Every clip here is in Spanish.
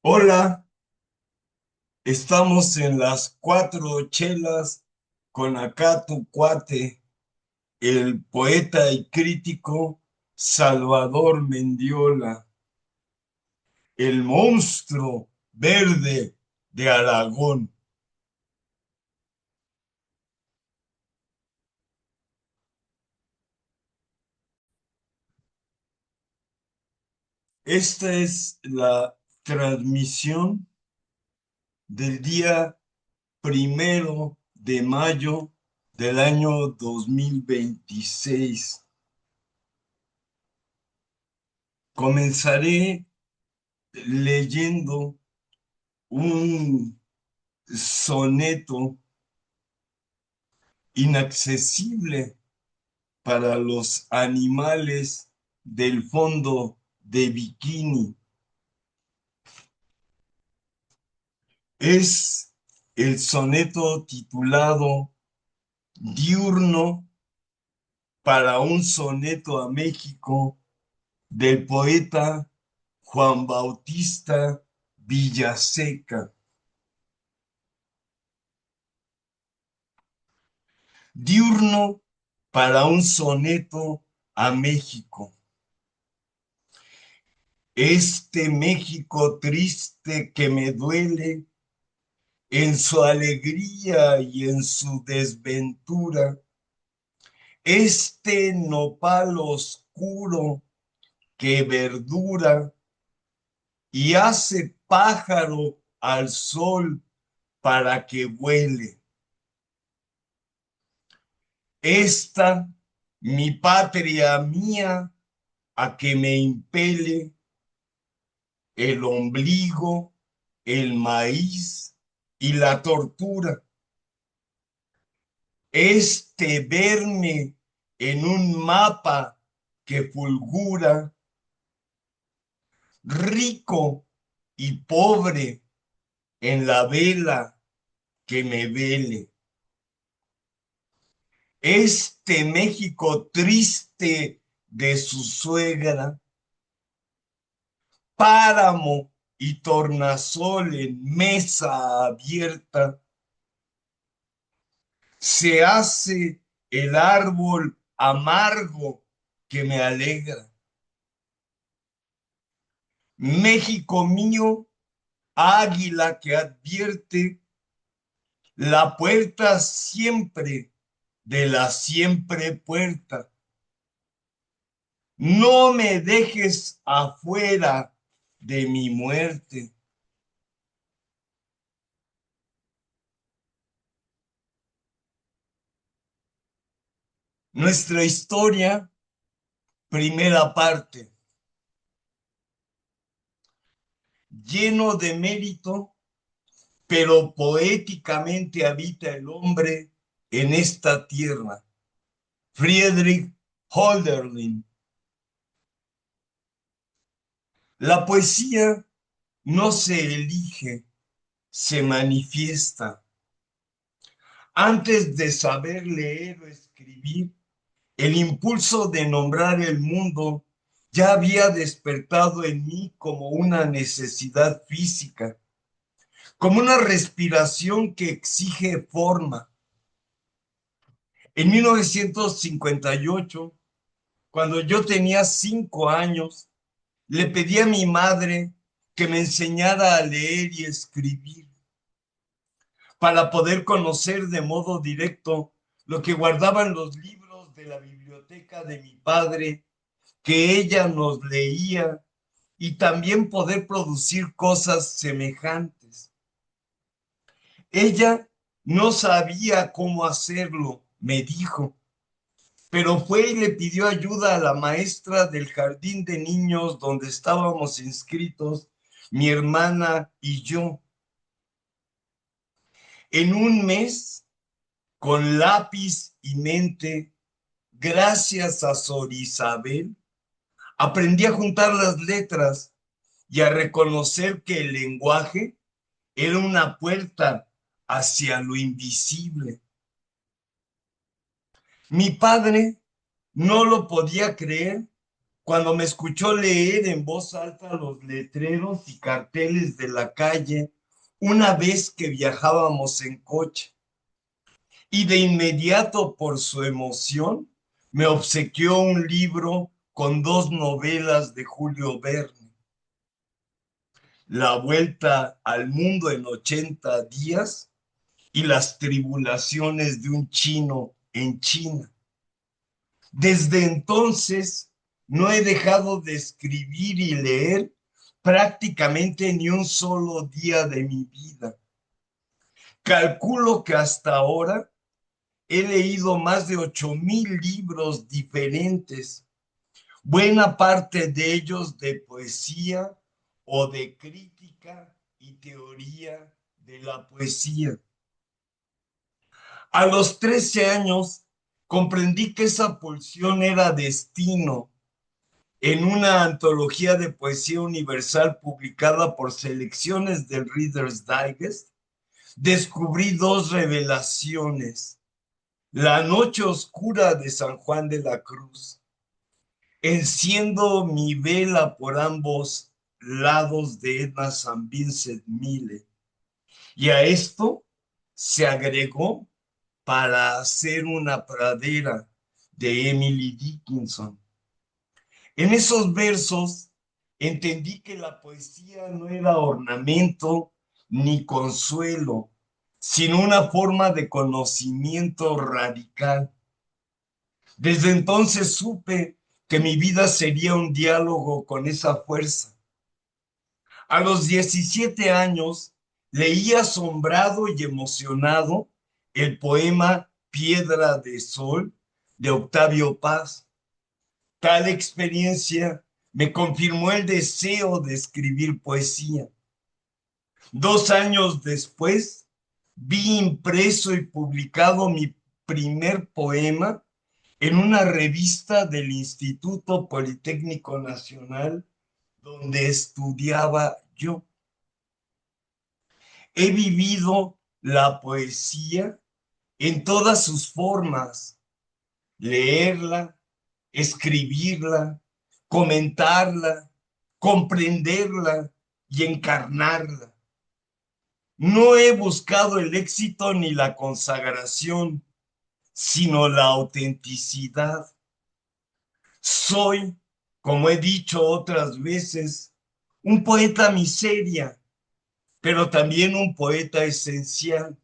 Hola, estamos en las cuatro chelas con acá tu cuate, el poeta y crítico Salvador Mendiola, el monstruo verde de Aragón. Esta es la transmisión del día 1 de mayo del año 2026. Comenzaré leyendo un soneto inaccesible para los animales del fondo de bikini. Es el soneto titulado Diurno para un soneto a México del poeta Juan Bautista Villaseca. Diurno para un soneto a México. Este México triste que me duele en su alegría y en su desventura, este nopal oscuro que verdura y hace pájaro al sol para que vuele. Esta, mi patria mía, a que me impele el ombligo, el maíz y la tortura. Este verme en un mapa que fulgura, rico y pobre en la vela que me vele. Este México triste de su suegra, páramo y tornasol en mesa abierta, se hace el árbol amargo que me alegra. México mío, águila que advierte la puerta siempre de la siempre puerta. No me dejes afuera de mi muerte. Nuestra historia, primera parte, lleno de mérito, pero poéticamente habita el hombre en esta tierra. Friedrich Hölderlin. La poesía no se elige, se manifiesta. Antes de saber leer o escribir, el impulso de nombrar el mundo ya había despertado en mí como una necesidad física, como una respiración que exige forma. En 1958, cuando yo tenía 5 años, le pedí a mi madre que me enseñara a leer y escribir para poder conocer de modo directo lo que guardaban los libros de la biblioteca de mi padre, que ella nos leía, y también poder producir cosas semejantes. Ella no sabía cómo hacerlo, me dijo, pero fue y le pidió ayuda a la maestra del jardín de niños donde estábamos inscritos, mi hermana y yo. En un mes, con lápiz y mente, gracias a Sor Isabel, aprendí a juntar las letras y a reconocer que el lenguaje era una puerta hacia lo invisible. Mi padre no lo podía creer cuando me escuchó leer en voz alta los letreros y carteles de la calle una vez que viajábamos en coche. Y de inmediato, por su emoción, me obsequió un libro con 2 novelas de Julio Verne: La vuelta al mundo en 80 días y Las tribulaciones de un chino en China. Desde entonces no he dejado de escribir y leer prácticamente ni un solo día de mi vida. Calculo que hasta ahora he leído más de 8,000 libros diferentes, buena parte de ellos de poesía o de crítica y teoría de la poesía. A los 13 años comprendí que esa pulsión era destino. En una antología de poesía universal publicada por Selecciones del Reader's Digest, descubrí 2 revelaciones: La noche oscura de San Juan de la Cruz. Enciendo mi vela por ambos lados de Edna St. Vincent Millay. Y a esto se agregó Para hacer una pradera de Emily Dickinson. En esos versos entendí que la poesía no era ornamento ni consuelo, sino una forma de conocimiento radical. Desde entonces supe que mi vida sería un diálogo con esa fuerza. A los 17 años leí asombrado y emocionado el poema Piedra de Sol de Octavio Paz. Tal experiencia me confirmó el deseo de escribir poesía. 2 años después, vi impreso y publicado mi primer poema en una revista del Instituto Politécnico Nacional donde estudiaba yo. He vivido la poesía en todas sus formas: leerla, escribirla, comentarla, comprenderla y encarnarla. No he buscado el éxito ni la consagración, sino la autenticidad. Soy, como he dicho otras veces, un poeta miseria, pero también un poeta esencial,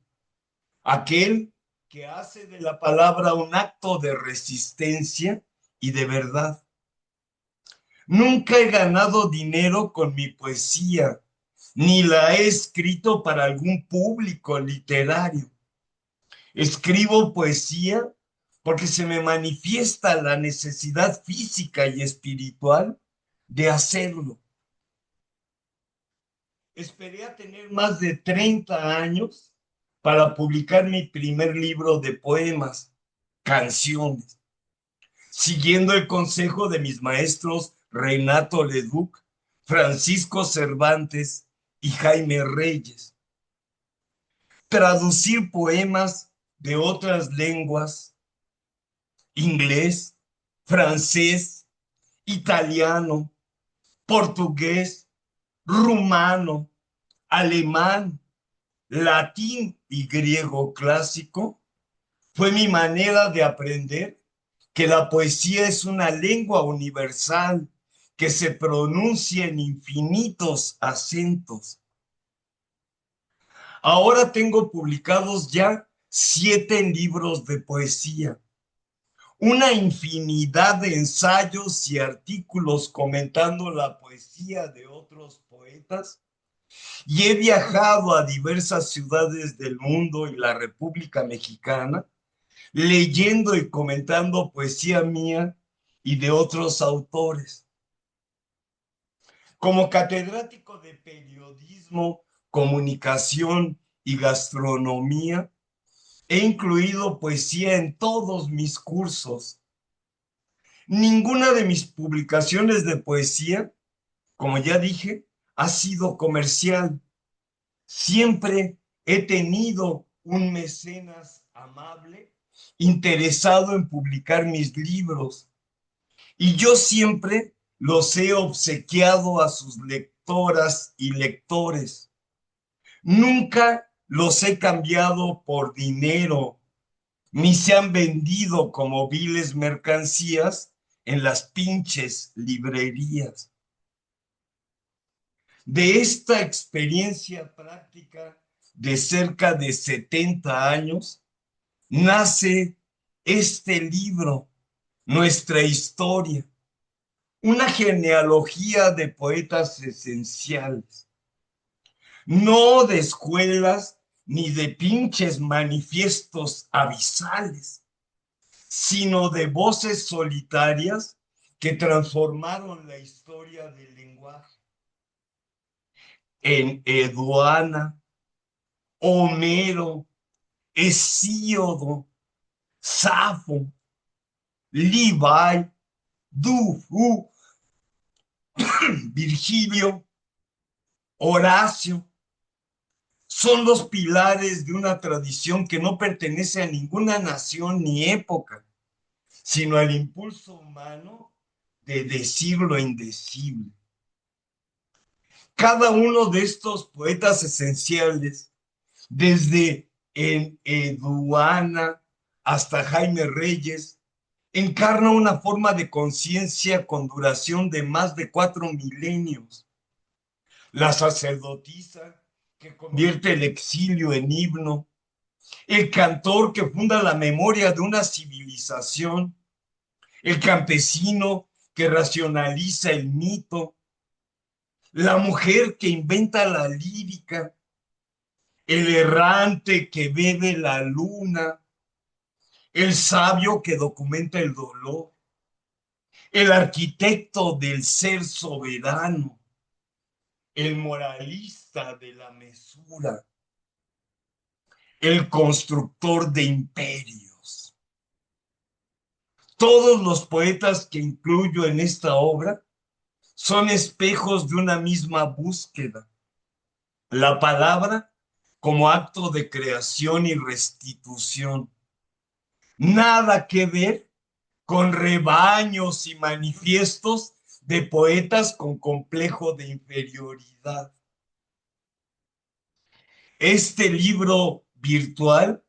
aquel que hace de la palabra un acto de resistencia y de verdad. Nunca he ganado dinero con mi poesía, ni la he escrito para algún público literario. Escribo poesía porque se me manifiesta la necesidad física y espiritual de hacerlo. Esperé a tener más de 30 años para publicar mi primer libro de poemas, Canciones, siguiendo el consejo de mis maestros Renato Leduc, Francisco Cervantes y Jaime Reyes. Traducir poemas de otras lenguas: inglés, francés, italiano, portugués, rumano, alemán, latín y griego clásico, fue mi manera de aprender que la poesía es una lengua universal que se pronuncia en infinitos acentos. Ahora tengo publicados ya 7 libros de poesía, una infinidad de ensayos y artículos comentando la poesía de otros poetas, y he viajado a diversas ciudades del mundo y la República Mexicana, leyendo y comentando poesía mía y de otros autores. Como catedrático de periodismo, comunicación y gastronomía, he incluido poesía en todos mis cursos. Ninguna de mis publicaciones de poesía, como ya dije, ha sido comercial. Siempre he tenido un mecenas amable interesado en publicar mis libros, y yo siempre los he obsequiado a sus lectoras y lectores. Nunca los he cambiado por dinero, ni se han vendido como viles mercancías en las pinches librerías. De esta experiencia práctica de cerca de 70 años, nace este libro, Nuestra Historia, una genealogía de poetas esenciales, no de escuelas ni de pinches manifiestos abisales, sino de voces solitarias que transformaron la historia del lenguaje. En Eduana, Homero, Hesíodo, Safo, Levi, Dufu, Virgilio, Horacio, son los pilares de una tradición que no pertenece a ninguna nación ni época, sino al impulso humano de decir lo indecible. Cada uno de estos poetas esenciales, desde Eduana hasta Jaime Reyes, encarna una forma de conciencia con duración de más de 4 milenios. La sacerdotisa que convierte el exilio en himno, el cantor que funda la memoria de una civilización, el campesino que racionaliza el mito, la mujer que inventa la lírica, el errante que bebe la luna, el sabio que documenta el dolor, el arquitecto del ser soberano, el moralista de la mesura, el constructor de imperios. Todos los poetas que incluyo en esta obra son espejos de una misma búsqueda. La palabra como acto de creación y restitución. Nada que ver con rebaños y manifiestos de poetas con complejo de inferioridad. Este libro virtual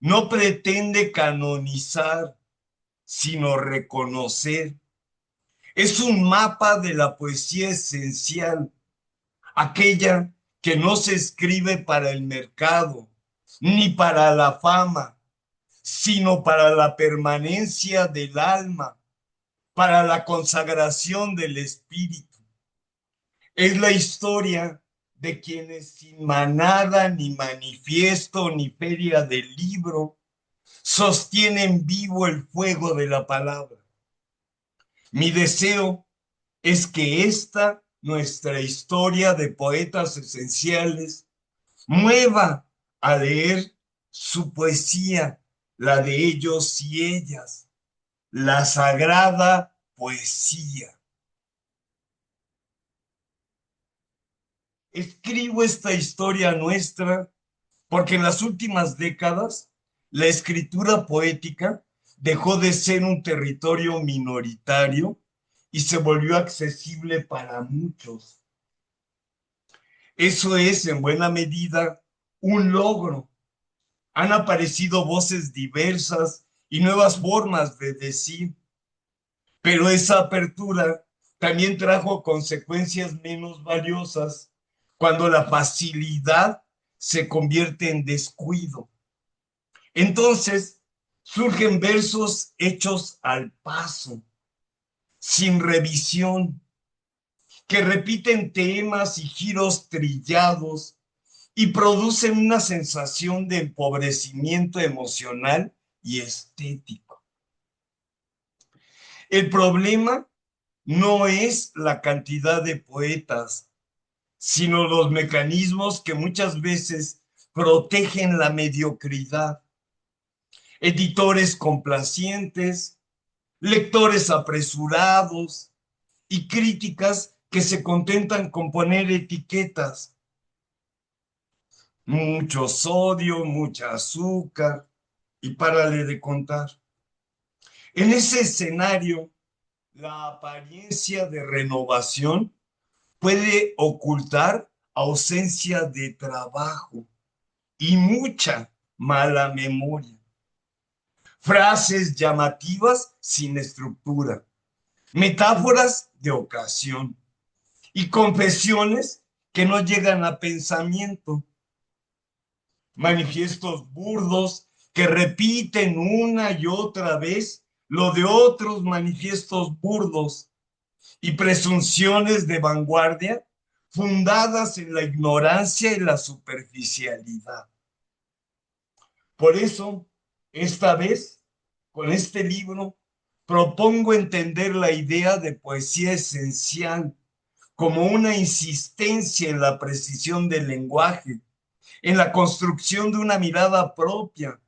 no pretende canonizar, sino reconocer. Es un mapa de la poesía esencial, aquella que no se escribe para el mercado, ni para la fama, sino para la permanencia del alma, para la consagración del espíritu. Es la historia de quienes sin manada, ni manifiesto, ni feria del libro, sostienen vivo el fuego de la palabra. Mi deseo es que esta, nuestra historia de poetas esenciales, mueva a leer su poesía, la de ellos y ellas, la sagrada poesía. Escribo esta historia nuestra porque en las últimas décadas la escritura poética dejó de ser un territorio minoritario y se volvió accesible para muchos. Eso es, en buena medida, un logro. Han aparecido voces diversas y nuevas formas de decir, pero esa apertura también trajo consecuencias menos valiosas cuando la facilidad se convierte en descuido. Entonces surgen versos hechos al paso, sin revisión, que repiten temas y giros trillados y producen una sensación de empobrecimiento emocional y estético. El problema no es la cantidad de poetas, sino los mecanismos que muchas veces protegen la mediocridad. Editores complacientes, lectores apresurados y críticas que se contentan con poner etiquetas. Mucho sodio, mucha azúcar y párale de contar. En ese escenario, la apariencia de renovación puede ocultar ausencia de trabajo y mucha mala memoria. Frases llamativas sin estructura, metáforas de ocasión y confesiones que no llegan a pensamiento, manifiestos burdos que repiten una y otra vez lo de otros manifiestos burdos y presunciones de vanguardia fundadas en la ignorancia y la superficialidad. Por eso, esta vez, con este libro, propongo entender la idea de poesía esencial como una insistencia en la precisión del lenguaje, en la construcción de una mirada propia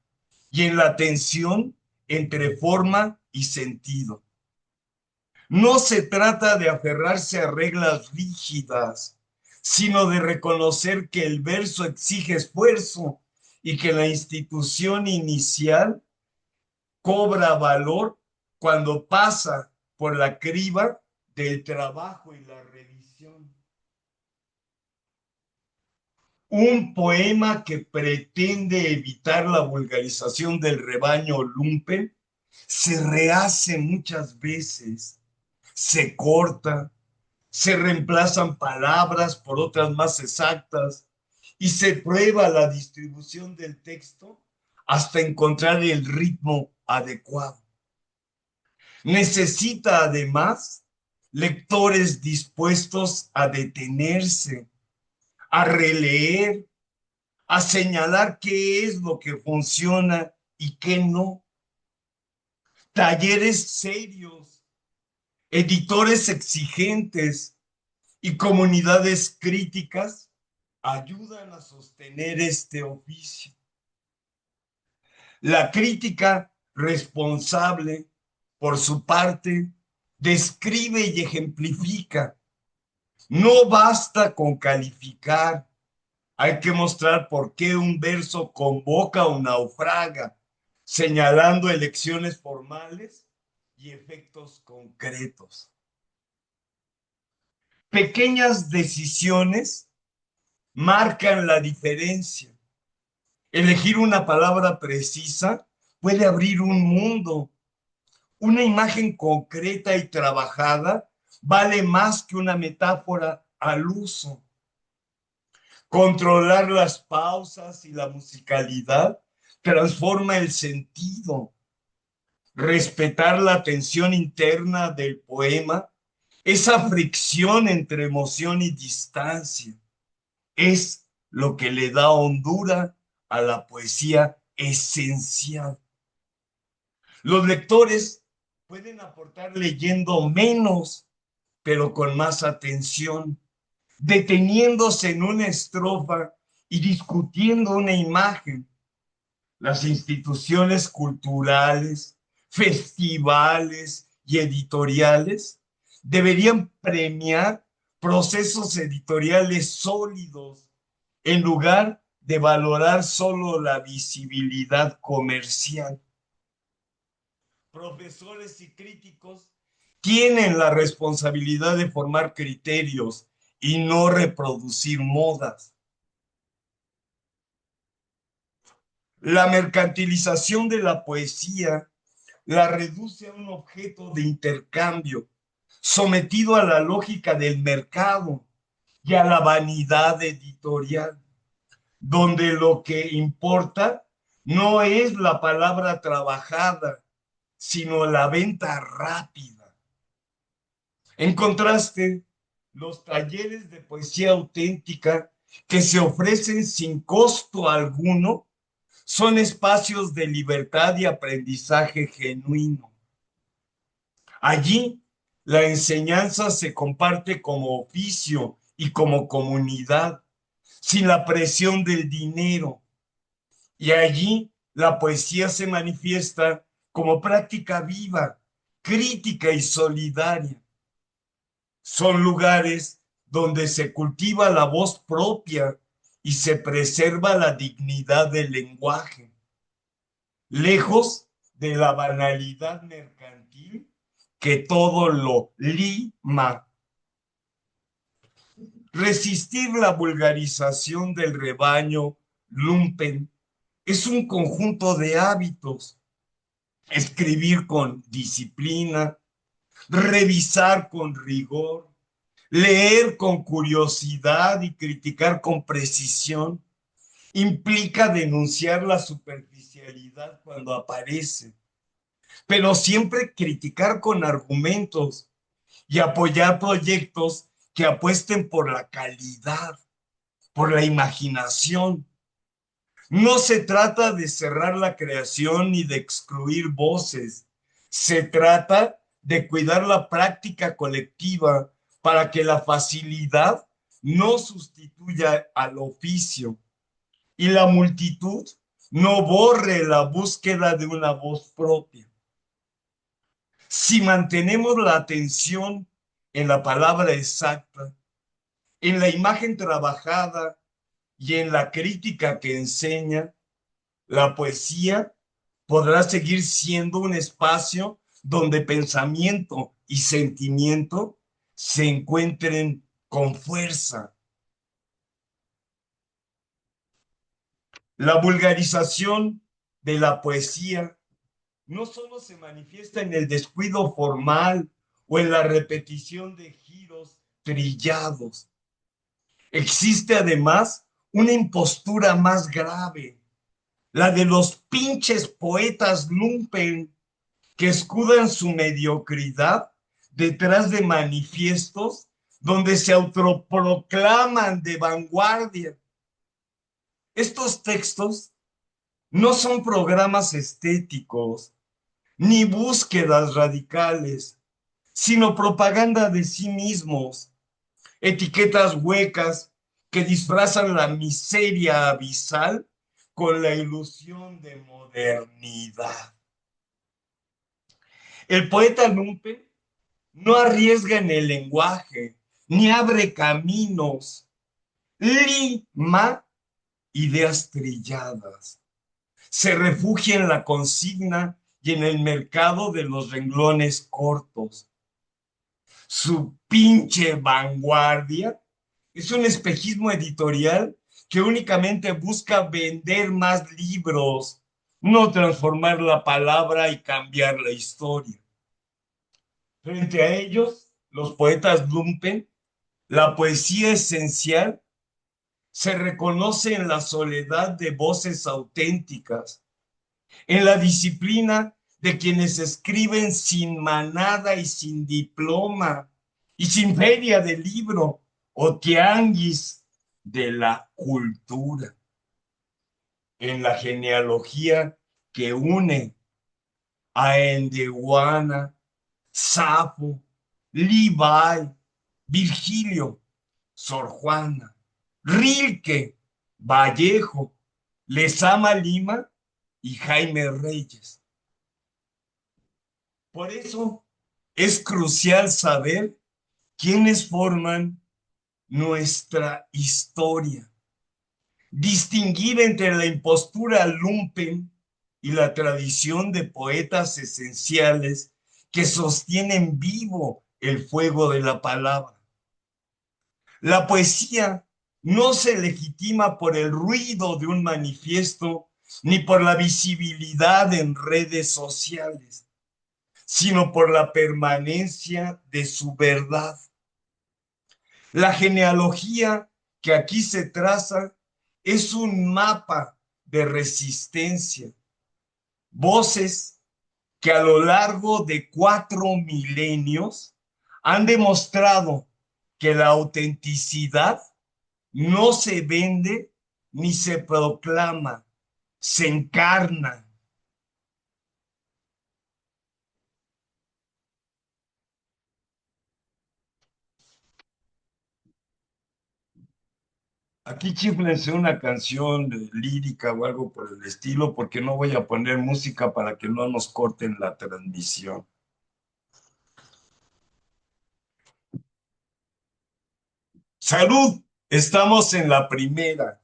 y en la tensión entre forma y sentido. No se trata de aferrarse a reglas rígidas, sino de reconocer que el verso exige esfuerzo y que la institución inicial cobra valor cuando pasa por la criba del trabajo y la revisión. Un poema que pretende evitar la vulgarización del rebaño lumpen se rehace muchas veces, se corta, se reemplazan palabras por otras más exactas y se prueba la distribución del texto hasta encontrar el ritmo adecuado. Necesita además lectores dispuestos a detenerse, a releer, a señalar qué es lo que funciona y qué no. Talleres serios, editores exigentes y comunidades críticas ayudan a sostener este oficio. La crítica responsable, por su parte, describe y ejemplifica. No basta con calificar, hay que mostrar por qué un verso convoca o naufraga, señalando elecciones formales y efectos concretos. Pequeñas decisiones marcan la diferencia. Elegir una palabra precisa puede abrir un mundo. Una imagen concreta y trabajada vale más que una metáfora al uso. Controlar las pausas y la musicalidad transforma el sentido. Respetar la tensión interna del poema, esa fricción entre emoción y distancia, es lo que le da hondura a la poesía esencial. Los lectores pueden aportar leyendo menos, pero con más atención, deteniéndose en una estrofa y discutiendo una imagen. Las instituciones culturales, festivales y editoriales deberían premiar procesos editoriales sólidos en lugar de valorar solo la visibilidad comercial. Profesores y críticos tienen la responsabilidad de formar criterios y no reproducir modas. La mercantilización de la poesía la reduce a un objeto de intercambio, sometido a la lógica del mercado y a la vanidad editorial, donde lo que importa no es la palabra trabajada, sino la venta rápida. En contraste, los talleres de poesía auténtica que se ofrecen sin costo alguno son espacios de libertad y aprendizaje genuino. Allí, la enseñanza se comparte como oficio y como comunidad, sin la presión del dinero. Y allí, la poesía se manifiesta como práctica viva, crítica y solidaria. Son lugares donde se cultiva la voz propia y se preserva la dignidad del lenguaje. Lejos de la banalidad mercantil que todo lo lima. Resistir la vulgarización del rebaño lumpen es un conjunto de hábitos. Escribir con disciplina, revisar con rigor, leer con curiosidad y criticar con precisión implica denunciar la superficialidad cuando aparece, pero siempre criticar con argumentos y apoyar proyectos que apuesten por la calidad, por la imaginación. No se trata de cerrar la creación ni de excluir voces. Se trata de cuidar la práctica colectiva para que la facilidad no sustituya al oficio y la multitud no borre la búsqueda de una voz propia. Si mantenemos la atención en la palabra exacta, en la imagen trabajada y en la crítica que enseña, la poesía podrá seguir siendo un espacio donde pensamiento y sentimiento se encuentren con fuerza. La vulgarización de la poesía no solo se manifiesta en el descuido formal o en la repetición de giros trillados. Existe además una impostura más grave, la de los pinches poetas lumpen que escudan su mediocridad detrás de manifiestos donde se autoproclaman de vanguardia. Estos textos no son programas estéticos ni búsquedas radicales, sino propaganda de sí mismos, etiquetas huecas que disfrazan la miseria abisal con la ilusión de modernidad. El poeta lumpen no arriesga en el lenguaje, ni abre caminos, lima ideas trilladas. Se refugia en la consigna y en el mercado de los renglones cortos. Su pinche vanguardia es un espejismo editorial que únicamente busca vender más libros, no transformar la palabra y cambiar la historia. Frente a ellos, los poetas lumpen, la poesía esencial se reconoce en la soledad de voces auténticas, en la disciplina de quienes escriben sin manada y sin diploma y sin feria de libro o tianguis de la cultura, en la genealogía que une a Endehuana, Safo, Levi, Virgilio, Sor Juana, Rilke, Vallejo, Lezama Lima y Jaime Reyes. Por eso es crucial saber quiénes forman nuestra historia, distinguir entre la impostura lumpen y la tradición de poetas esenciales que sostienen vivo el fuego de la palabra. La poesía no se legitima por el ruido de un manifiesto ni por la visibilidad en redes sociales, sino por la permanencia de su verdad. La genealogía que aquí se traza es un mapa de resistencia, voces que a lo largo de 4 milenios han demostrado que la autenticidad no se vende ni se proclama, se encarna. Aquí chiflense una canción lírica o algo por el estilo, porque no voy a poner música para que no nos corten la transmisión. ¡Salud! Estamos en la primera.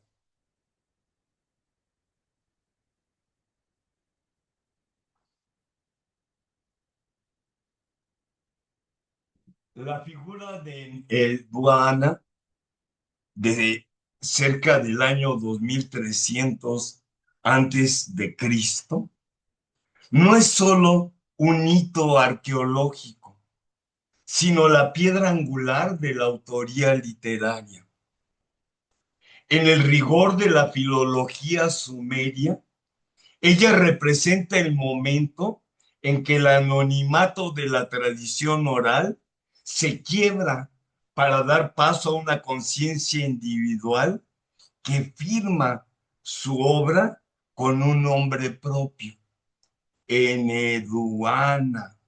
La figura de Eduana de cerca del año 2300 antes de Cristo no es solo un hito arqueológico, sino la piedra angular de la autoría literaria. En el rigor de la filología sumeria, ella representa el momento en que el anonimato de la tradición oral se quiebra para dar paso a una conciencia individual que firma su obra con un nombre propio, Eneduana.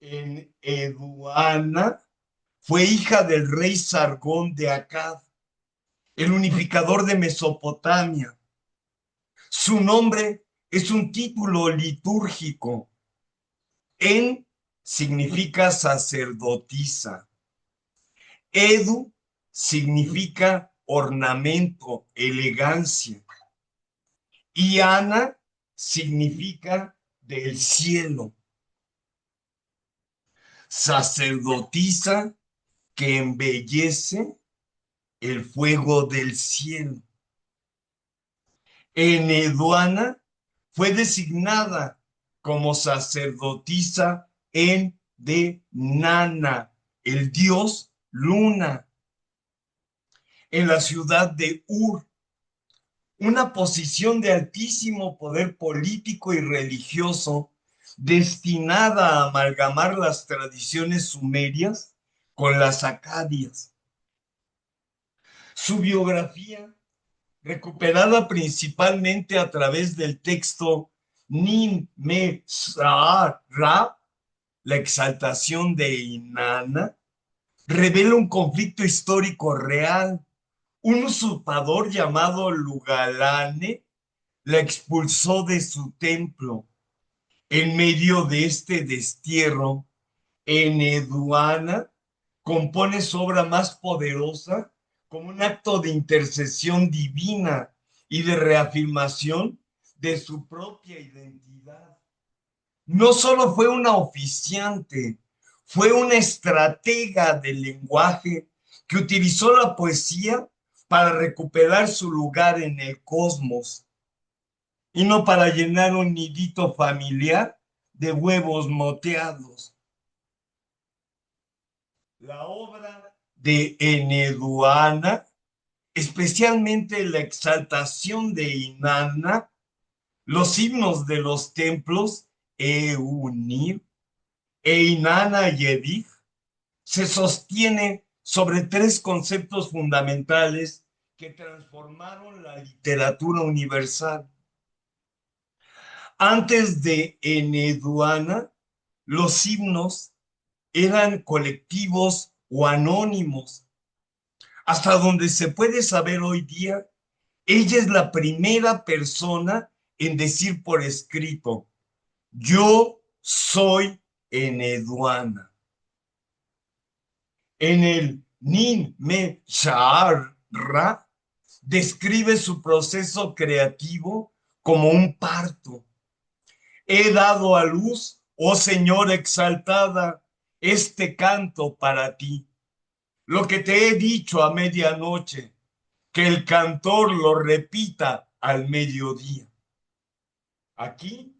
Eneduana fue hija del rey Sargón de Akkad, el unificador de Mesopotamia. Su nombre es un título litúrgico. En significa sacerdotisa. Edu significa ornamento, elegancia. Y Ana significa del cielo. Sacerdotisa que embellece el fuego del cielo. Eneduana fue designada como sacerdotisa de Nana, el dios Luna, en la ciudad de Ur, una posición de altísimo poder político y religioso destinada a amalgamar las tradiciones sumerias con las acadias. Su biografía, recuperada principalmente a través del texto Nin Me Ra, la exaltación de Inanna, revela un conflicto histórico real. Un usurpador llamado Lugalane la expulsó de su templo. En medio de este destierro, Eneduana compone su obra más poderosa como un acto de intercesión divina y de reafirmación de su propia identidad. No solo fue una oficiante, fue una estratega del lenguaje que utilizó la poesía para recuperar su lugar en el cosmos y no para llenar un nidito familiar de huevos moteados. La obra de Eneduana, especialmente la exaltación de Inanna, los himnos de los templos Eunir e Inanna Yedid, se sostiene sobre tres conceptos fundamentales que transformaron la literatura universal. Antes de Eneduana, los himnos eran colectivos o anónimos. Hasta donde se puede saber hoy día, ella es la primera persona en decir por escrito, yo soy Eneduana. En el Nin Me Sha'ar-Ra describe su proceso creativo como un parto. He dado a luz, oh Señora exaltada, este canto para ti. Lo que te he dicho a medianoche, que el cantor lo repita al mediodía. Aquí,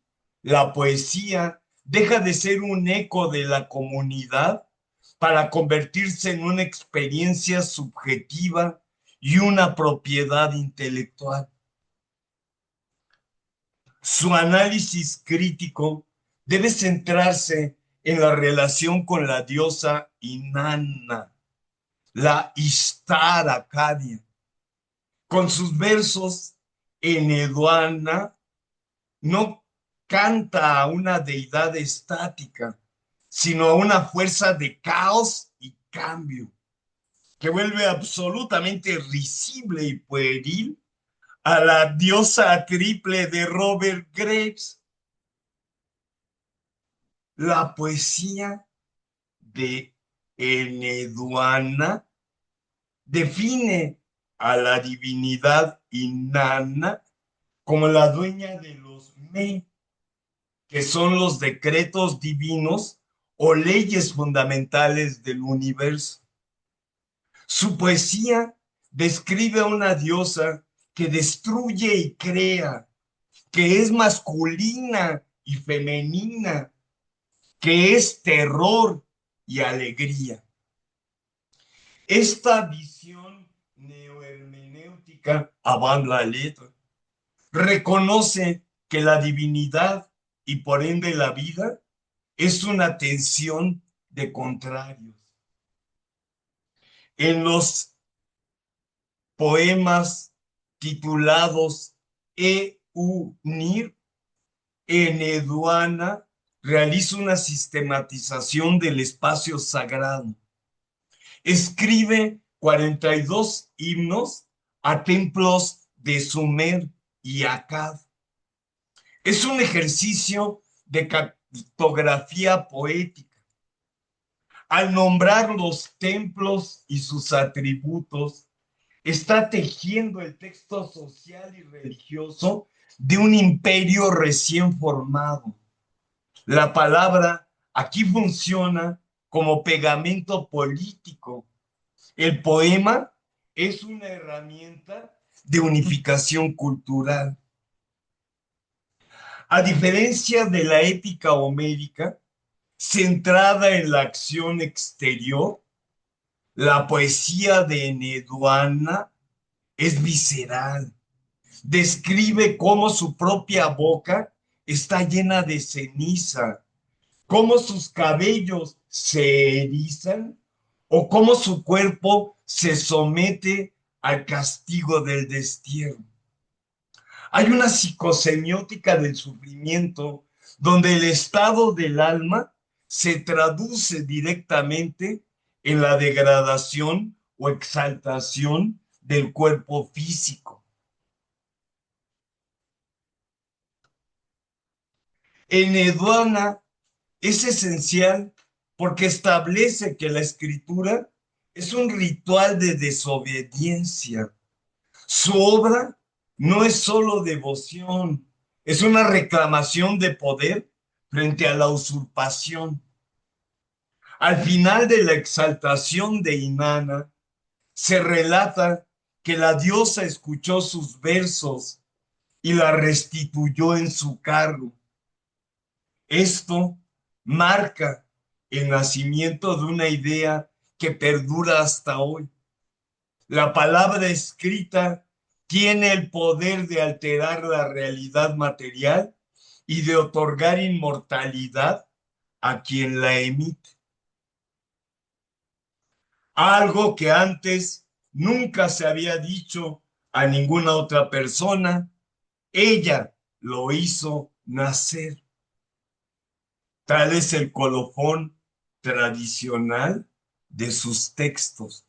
la poesía deja de ser un eco de la comunidad para convertirse en una experiencia subjetiva y una propiedad intelectual. Su análisis crítico debe centrarse en la relación con la diosa Inanna, la Ishtar Acadia. Con sus versos, Eneduana no canta a una deidad estática, sino a una fuerza de caos y cambio, que vuelve absolutamente risible y pueril a la diosa triple de Robert Graves. La poesía de Eneduana define a la divinidad Inanna como la dueña de los me, que son los decretos divinos o leyes fundamentales del universo. Su poesía describe a una diosa que destruye y crea, que es masculina y femenina, que es terror y alegría. Esta visión neohermenéutica, avant la letra, reconoce que la divinidad y por ende la vida es una tensión de contrarios. En los poemas titulados Eunir, Eneduana realiza una sistematización del espacio sagrado. Escribe 42 himnos a templos de Sumer y Akkad. Es un ejercicio de cartografía poética. Al nombrar los templos y sus atributos, está tejiendo el texto social y religioso de un imperio recién formado. La palabra aquí funciona como pegamento político. El poema es una herramienta de unificación cultural. A diferencia de la épica homérica, centrada en la acción exterior, la poesía de Eneduana es visceral. Describe cómo su propia boca está llena de ceniza, cómo sus cabellos se erizan o cómo su cuerpo se somete al castigo del destierro. Hay una psicosemiótica del sufrimiento donde el estado del alma se traduce directamente en la degradación o exaltación del cuerpo físico. En Eduana es esencial porque establece que la escritura es un ritual de desobediencia. Su obra no es solo devoción, es una reclamación de poder frente a la usurpación. Al final de la exaltación de Inanna, se relata que la diosa escuchó sus versos y la restituyó en su cargo. Esto marca el nacimiento de una idea que perdura hasta hoy. La palabra escrita tiene el poder de alterar la realidad material y de otorgar inmortalidad a quien la emite. Algo que antes nunca se había dicho a ninguna otra persona, ella lo hizo nacer. Tal es el colofón tradicional de sus textos.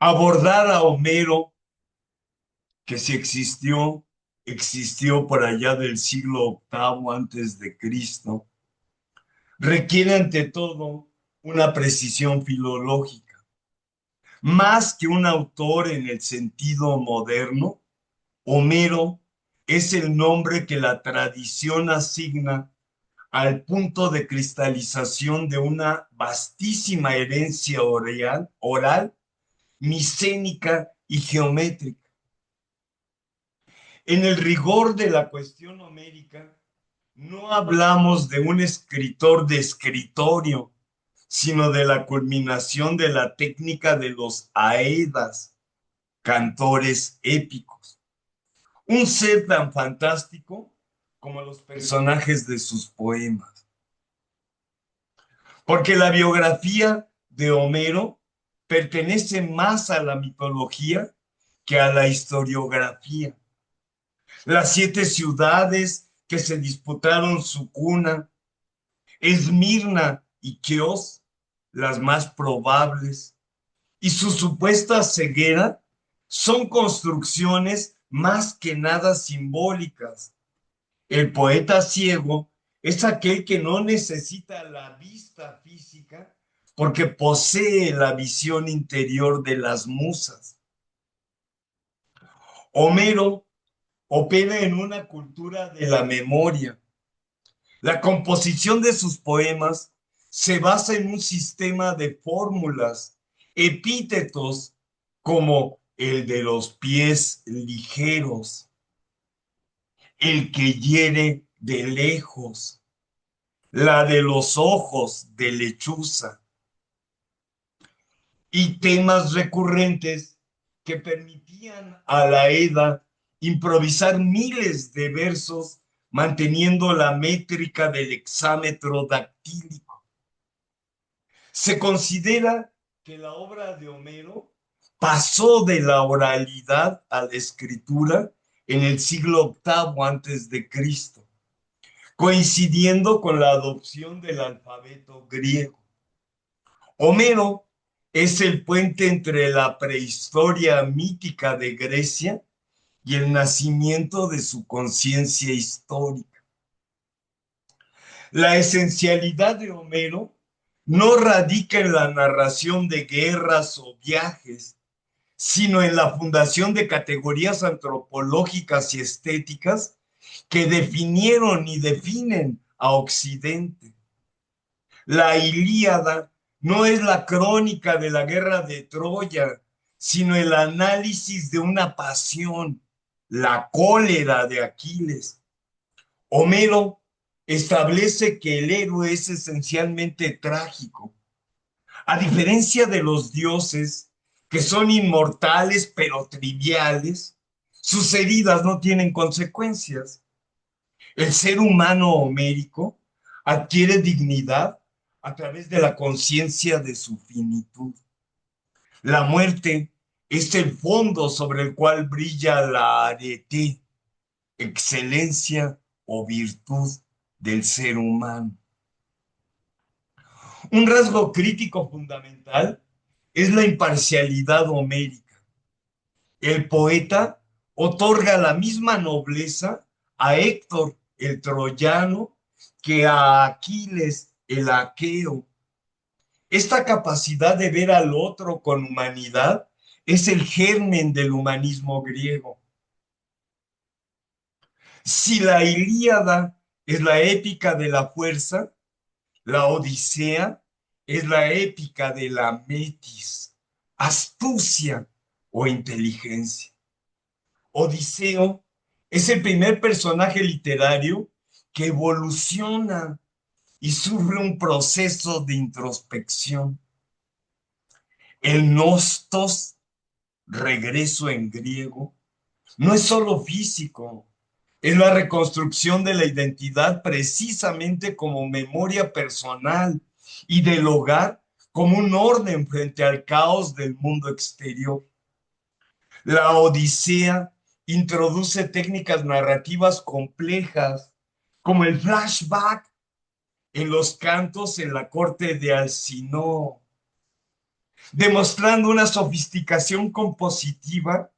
Abordar a Homero, que si existió, existió por allá del siglo octavo antes de Cristo, requiere ante todo una precisión filológica. Más que un autor en el sentido moderno, Homero es el nombre que la tradición asigna al punto de cristalización de una vastísima herencia oral, micénica y geométrica. En el rigor de la cuestión homérica, no hablamos de un escritor de escritorio, sino de la culminación de la técnica de los aedas, cantores épicos. Un ser tan fantástico como los personajes de sus poemas. Porque la biografía de Homero pertenece más a la mitología que a la historiografía. Las 7 ciudades que se disputaron su cuna, Esmirna y Queos, las más probables, y su supuesta ceguera son construcciones más que nada simbólicas. El poeta ciego es aquel que no necesita la vista física porque posee la visión interior de las musas. Homero opera en una cultura de la memoria. La composición de sus poemas se basa en un sistema de fórmulas, epítetos como el de los pies ligeros, el que hiere de lejos, la de los ojos de lechuza, y temas recurrentes que permitían a la Edda improvisar miles de versos manteniendo la métrica del hexámetro dactílico. Se considera que la obra de Homero pasó de la oralidad a la escritura en el siglo octavo antes de Cristo, coincidiendo con la adopción del alfabeto griego. Homero es el puente entre la prehistoria mítica de Grecia y el nacimiento de su conciencia histórica. La esencialidad de Homero no radica en la narración de guerras o viajes, sino en la fundación de categorías antropológicas y estéticas que definieron y definen a Occidente. La Ilíada no es la crónica de la guerra de Troya, sino el análisis de una pasión, la cólera de Aquiles. Homero establece que el héroe es esencialmente trágico. A diferencia de los dioses, que son inmortales pero triviales, sus heridas no tienen consecuencias. El ser humano homérico adquiere dignidad a través de la conciencia de su finitud. La muerte es el fondo sobre el cual brilla la arete, excelencia o virtud del ser humano. Un rasgo crítico fundamental es la imparcialidad homérica. El poeta otorga la misma nobleza a Héctor, el troyano, que a Aquiles, el aqueo. Esta capacidad de ver al otro con humanidad es el germen del humanismo griego. Si la Ilíada es la épica de la fuerza, la Odisea es la épica de la metis, astucia o inteligencia. Odiseo es el primer personaje literario que evoluciona y sufre un proceso de introspección. El nostos, regreso en griego, no es solo físico, es la reconstrucción de la identidad precisamente como memoria personal y del hogar como un orden frente al caos del mundo exterior. La Odisea introduce técnicas narrativas complejas como el flashback en los cantos en la corte de Alcinoo, demostrando una sofisticación compositiva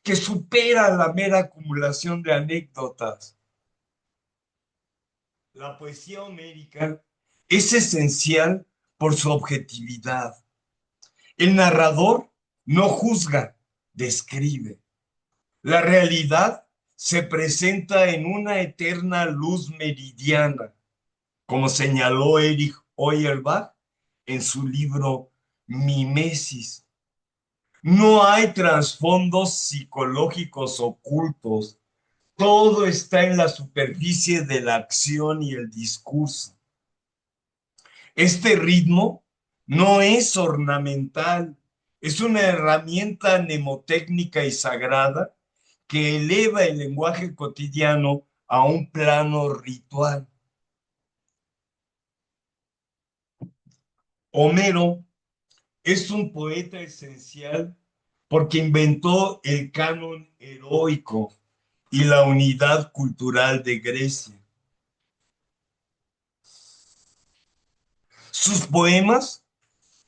que supera la mera acumulación de anécdotas. La poesía homérica es esencial por su objetividad. El narrador no juzga, describe. La realidad se presenta en una eterna luz meridiana, como señaló Erich Feuerbach en su libro Mimesis. No hay trasfondos psicológicos ocultos. Todo está en la superficie de la acción y el discurso. Este ritmo no es ornamental, es una herramienta mnemotécnica y sagrada que eleva el lenguaje cotidiano a un plano ritual. Homero es un poeta esencial porque inventó el canon heroico y la unidad cultural de Grecia. Sus poemas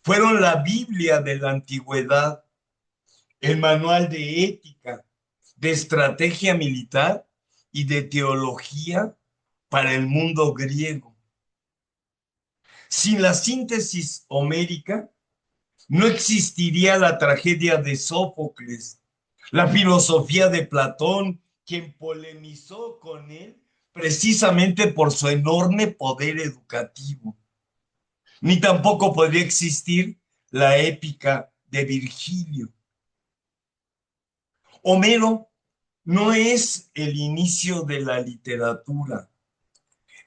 fueron la Biblia de la antigüedad, el manual de ética, de estrategia militar y de teología para el mundo griego. Sin la síntesis homérica, no existiría la tragedia de Sófocles, la filosofía de Platón, quien polemizó con él precisamente por su enorme poder educativo. Ni tampoco podría existir la épica de Virgilio. Homero no es el inicio de la literatura,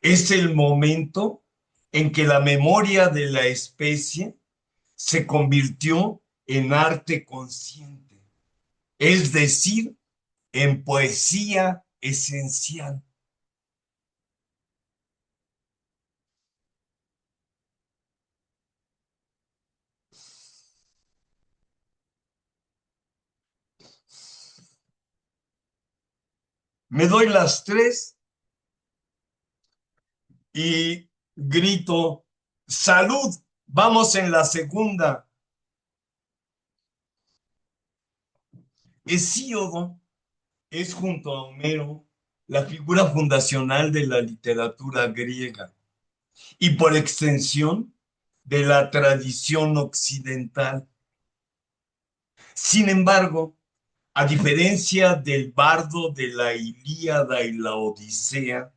es el momento en que la memoria de la especie se convirtió en arte consciente, es decir, en poesía esencial. Me doy las tres y grito, ¡salud! Vamos en la segunda. Hesíodo es junto a Homero la figura fundacional de la literatura griega y por extensión de la tradición occidental. Sin embargo, a diferencia del bardo de la Ilíada y la Odisea,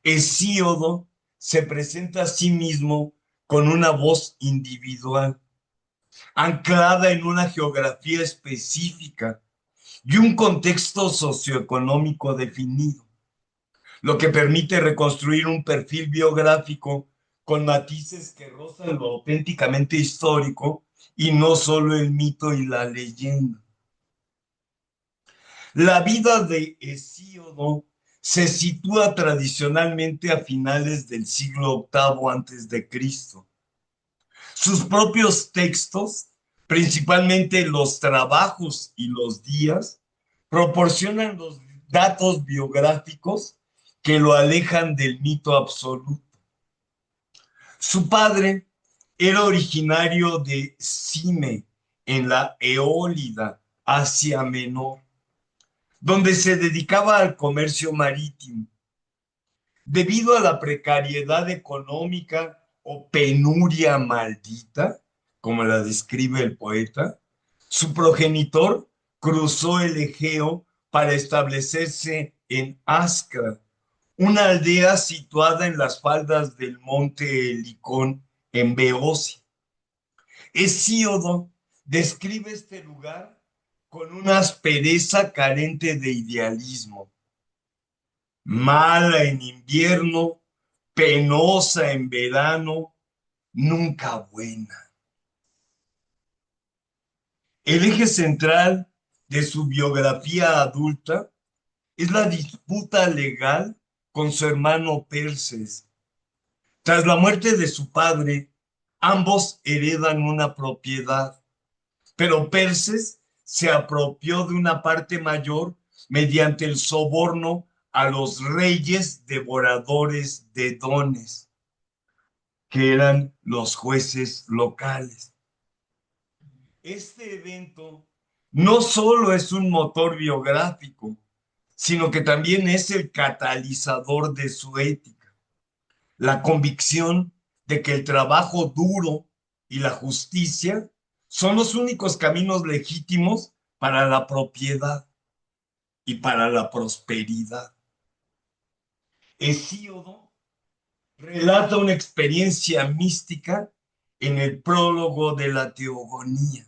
Hesíodo se presenta a sí mismo con una voz individual, anclada en una geografía específica y un contexto socioeconómico definido, lo que permite reconstruir un perfil biográfico con matices que rozan lo auténticamente histórico y no solo el mito y la leyenda. La vida de Hesíodo se sitúa tradicionalmente a finales del siglo octavo antes de Cristo. Sus propios textos, principalmente los trabajos y los días, proporcionan los datos biográficos que lo alejan del mito absoluto. Su padre era originario de Cime, en la Eólida, Asia Menor, donde se dedicaba al comercio marítimo. Debido a la precariedad económica o penuria maldita, como la describe el poeta, su progenitor cruzó el Egeo para establecerse en Ascra, una aldea situada en las faldas del monte Helicón en Beocia. Hesíodo describe este lugar con una aspereza carente de idealismo, mala en invierno, penosa en verano, nunca buena. El eje central de su biografía adulta es la disputa legal con su hermano Perses. Tras la muerte de su padre, ambos heredan una propiedad, pero Perses se apropió de una parte mayor mediante el soborno a los reyes devoradores de dones, que eran los jueces locales. Este evento no solo es un motor biográfico, sino que también es el catalizador de su ética, la convicción de que el trabajo duro y la justicia son los únicos caminos legítimos para la propiedad y para la prosperidad. Hesíodo relata una experiencia mística en el prólogo de la Teogonía.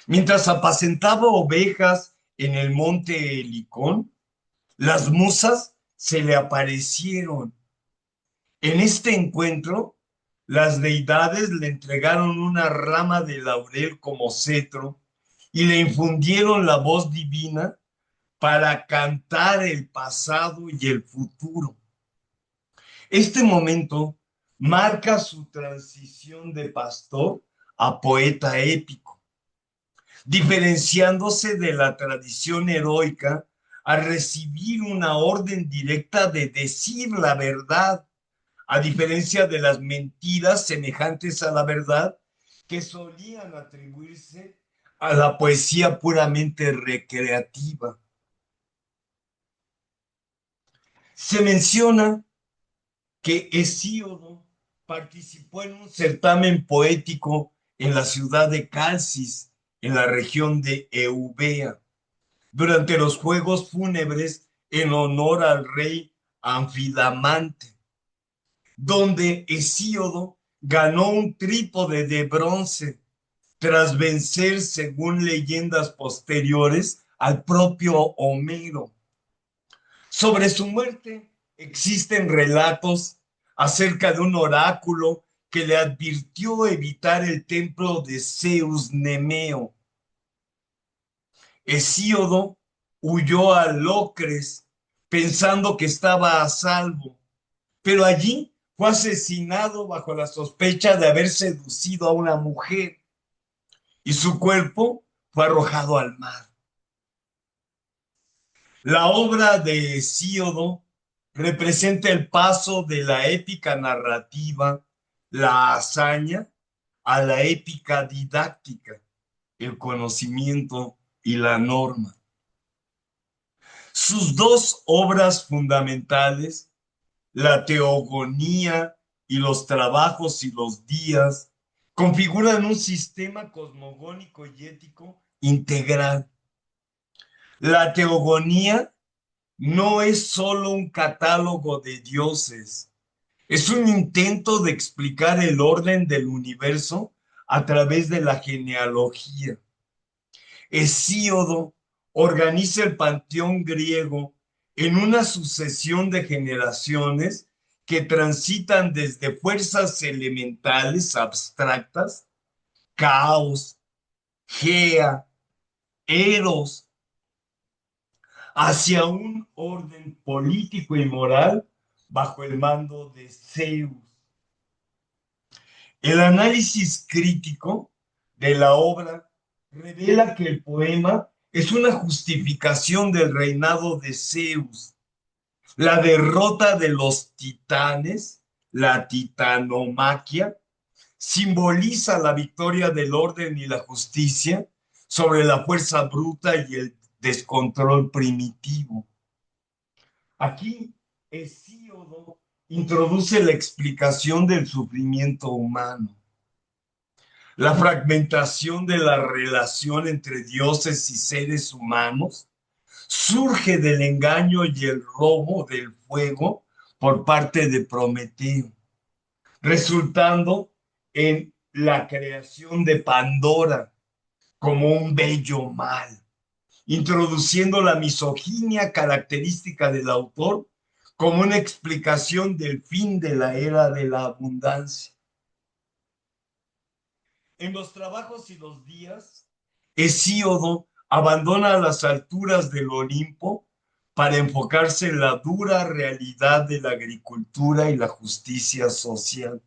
Mientras apacentaba ovejas en el monte Helicón, las musas se le aparecieron. En este encuentro, las deidades le entregaron una rama de laurel como cetro y le infundieron la voz divina para cantar el pasado y el futuro. Este momento marca su transición de pastor a poeta épico, diferenciándose de la tradición heroica al recibir una orden directa de decir la verdad, a diferencia de las mentiras semejantes a la verdad que solían atribuirse a la poesía puramente recreativa. Se menciona que Hesíodo participó en un certamen poético en la ciudad de Calcis, en la región de Eubea, durante los juegos fúnebres en honor al rey Anfidamante, donde Hesíodo ganó un trípode de bronce tras vencer, según leyendas posteriores, al propio Homero. Sobre su muerte existen relatos acerca de un oráculo que le advirtió evitar el templo de Zeus Nemeo. Hesíodo huyó a Locres pensando que estaba a salvo, pero allí fue asesinado bajo la sospecha de haber seducido a una mujer y su cuerpo fue arrojado al mar. La obra de Hesíodo representa el paso de la épica narrativa, la hazaña, a la épica didáctica, el conocimiento y la norma. Sus dos obras fundamentales, la teogonía y los trabajos y los días, configuran un sistema cosmogónico y ético integral. La teogonía no es solo un catálogo de dioses, es un intento de explicar el orden del universo a través de la genealogía. Hesíodo organiza el panteón griego en una sucesión de generaciones que transitan desde fuerzas elementales abstractas, caos, Gea, Eros, hacia un orden político y moral bajo el mando de Zeus. El análisis crítico de la obra revela que el poema es una justificación del reinado de Zeus, la derrota de los titanes, la titanomaquia, simboliza la victoria del orden y la justicia sobre la fuerza bruta y el descontrol primitivo. Aquí Hesíodo introduce la explicación del sufrimiento humano, la fragmentación de la relación entre dioses y seres humanos surge del engaño y el robo del fuego por parte de Prometeo, resultando en la creación de Pandora como un bello mal, introduciendo la misoginia característica del autor como una explicación del fin de la era de la abundancia. En los trabajos y los días, Hesíodo abandona las alturas del Olimpo para enfocarse en la dura realidad de la agricultura y la justicia social.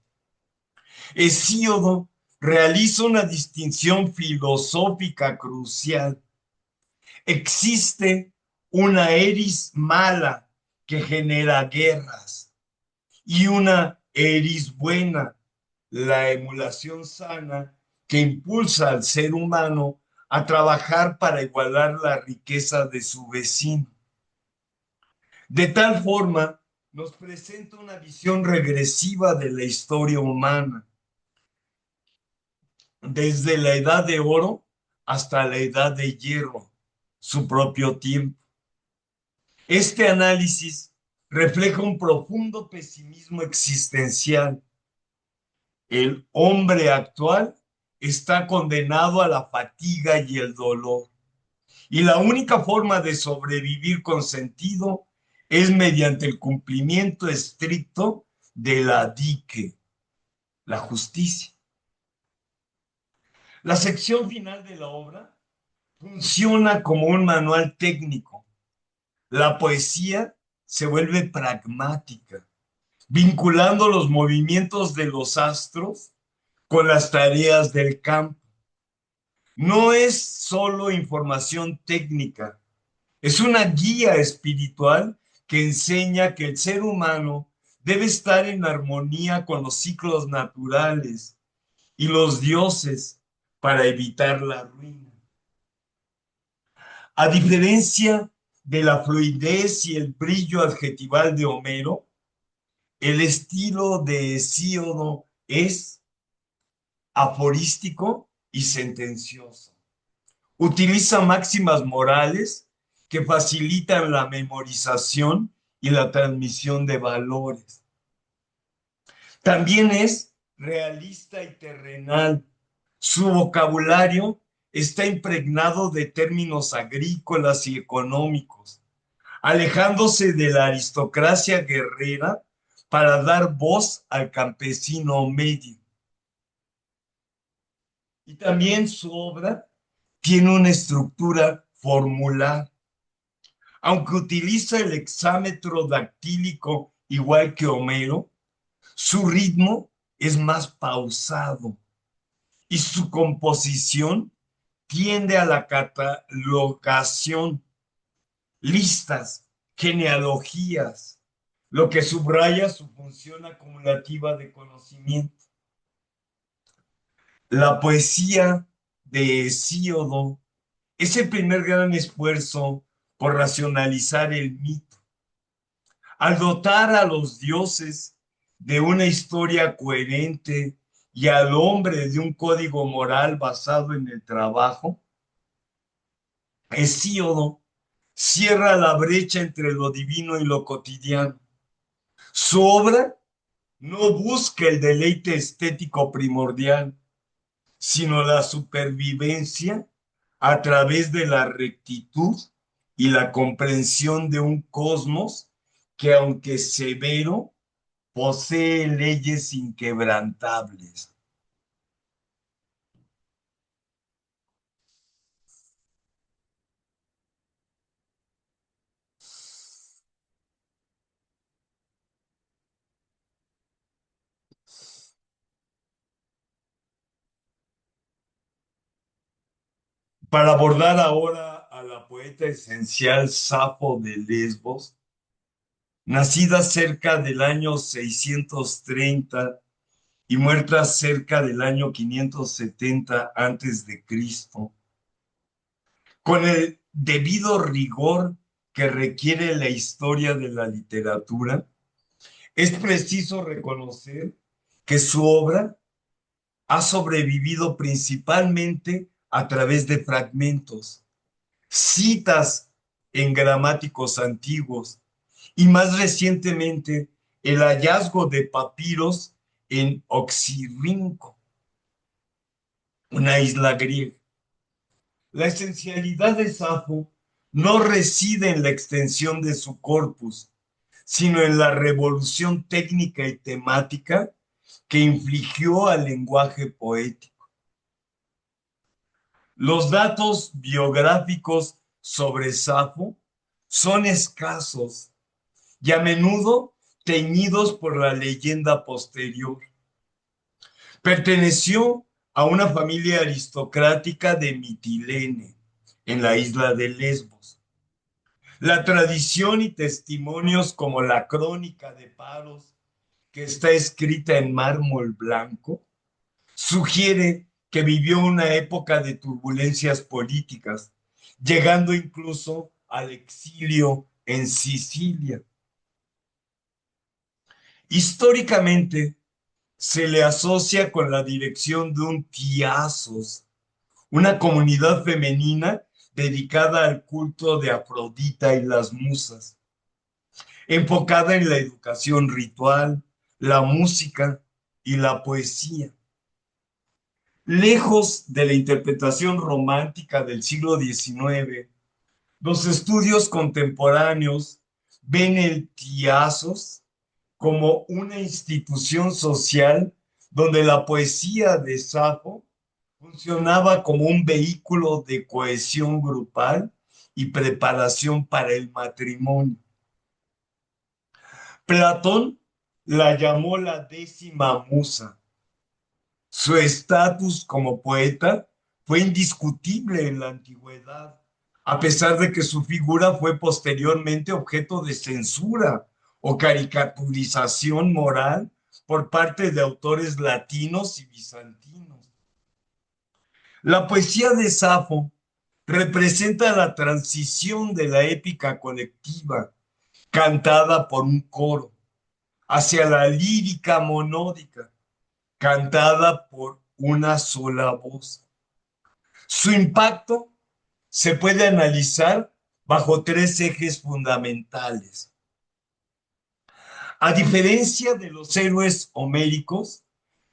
Hesíodo realiza una distinción filosófica crucial. Existe una eris mala que genera guerras y una eris buena, la emulación sana, que impulsa al ser humano a trabajar para igualar la riqueza de su vecino. De tal forma, nos presenta una visión regresiva de la historia humana, desde la edad de oro hasta la edad de hierro, su propio tiempo. Este análisis refleja un profundo pesimismo existencial. El hombre actual está condenado a la fatiga y el dolor, y la única forma de sobrevivir con sentido es mediante el cumplimiento estricto de la dike, la justicia. La sección final de la obra funciona como un manual técnico. La poesía se vuelve pragmática, vinculando los movimientos de los astros con las tareas del campo. No es solo información técnica, es una guía espiritual que enseña que el ser humano debe estar en armonía con los ciclos naturales y los dioses para evitar la ruina. A diferencia de la fluidez y el brillo adjetival de Homero, el estilo de Hesíodo es aforístico y sentencioso. Utiliza máximas morales que facilitan la memorización y la transmisión de valores. También es realista y terrenal. Su vocabulario está impregnado de términos agrícolas y económicos, alejándose de la aristocracia guerrera para dar voz al campesino medio. Y también su obra tiene una estructura formular. Aunque utiliza el hexámetro dactílico igual que Homero, su ritmo es más pausado y su composición tiende a la catalogación, listas, genealogías, lo que subraya su función acumulativa de conocimiento. La poesía de Hesíodo es el primer gran esfuerzo por racionalizar el mito. Al dotar a los dioses de una historia coherente y al hombre de un código moral basado en el trabajo, Hesíodo cierra la brecha entre lo divino y lo cotidiano. Su obra no busca el deleite estético primordial, sino la supervivencia a través de la rectitud y la comprensión de un cosmos que, aunque severo, posee leyes inquebrantables. Para abordar ahora a la poeta esencial Safo de Lesbos, nacida cerca del año 630 y muerta cerca del año 570 antes de Cristo, con el debido rigor que requiere la historia de la literatura, es preciso reconocer que su obra ha sobrevivido principalmente a través de fragmentos, citas en gramáticos antiguos y más recientemente el hallazgo de papiros en Oxirrinco, una isla griega. La esencialidad de Safo no reside en la extensión de su corpus, sino en la revolución técnica y temática que infligió al lenguaje poético. Los datos biográficos sobre Safo son escasos y a menudo teñidos por la leyenda posterior. Perteneció a una familia aristocrática de Mitilene, en la isla de Lesbos. La tradición y testimonios como la crónica de Paros, que está escrita en mármol blanco, sugiere que vivió una época de turbulencias políticas, llegando incluso al exilio en Sicilia. Históricamente, se le asocia con la dirección de un tiazos, una comunidad femenina dedicada al culto de Afrodita y las musas, enfocada en la educación ritual, la música y la poesía. Lejos de la interpretación romántica del siglo XIX, los estudios contemporáneos ven el tiazos como una institución social donde la poesía de Safo funcionaba como un vehículo de cohesión grupal y preparación para el matrimonio. Platón la llamó la décima musa. Su estatus como poeta fue indiscutible en la antigüedad, a pesar de que su figura fue posteriormente objeto de censura o caricaturización moral por parte de autores latinos y bizantinos. La poesía de Safo representa la transición de la épica colectiva, cantada por un coro, hacia la lírica monódica, cantada por una sola voz. Su impacto se puede analizar bajo tres ejes fundamentales. A diferencia de los héroes homéricos,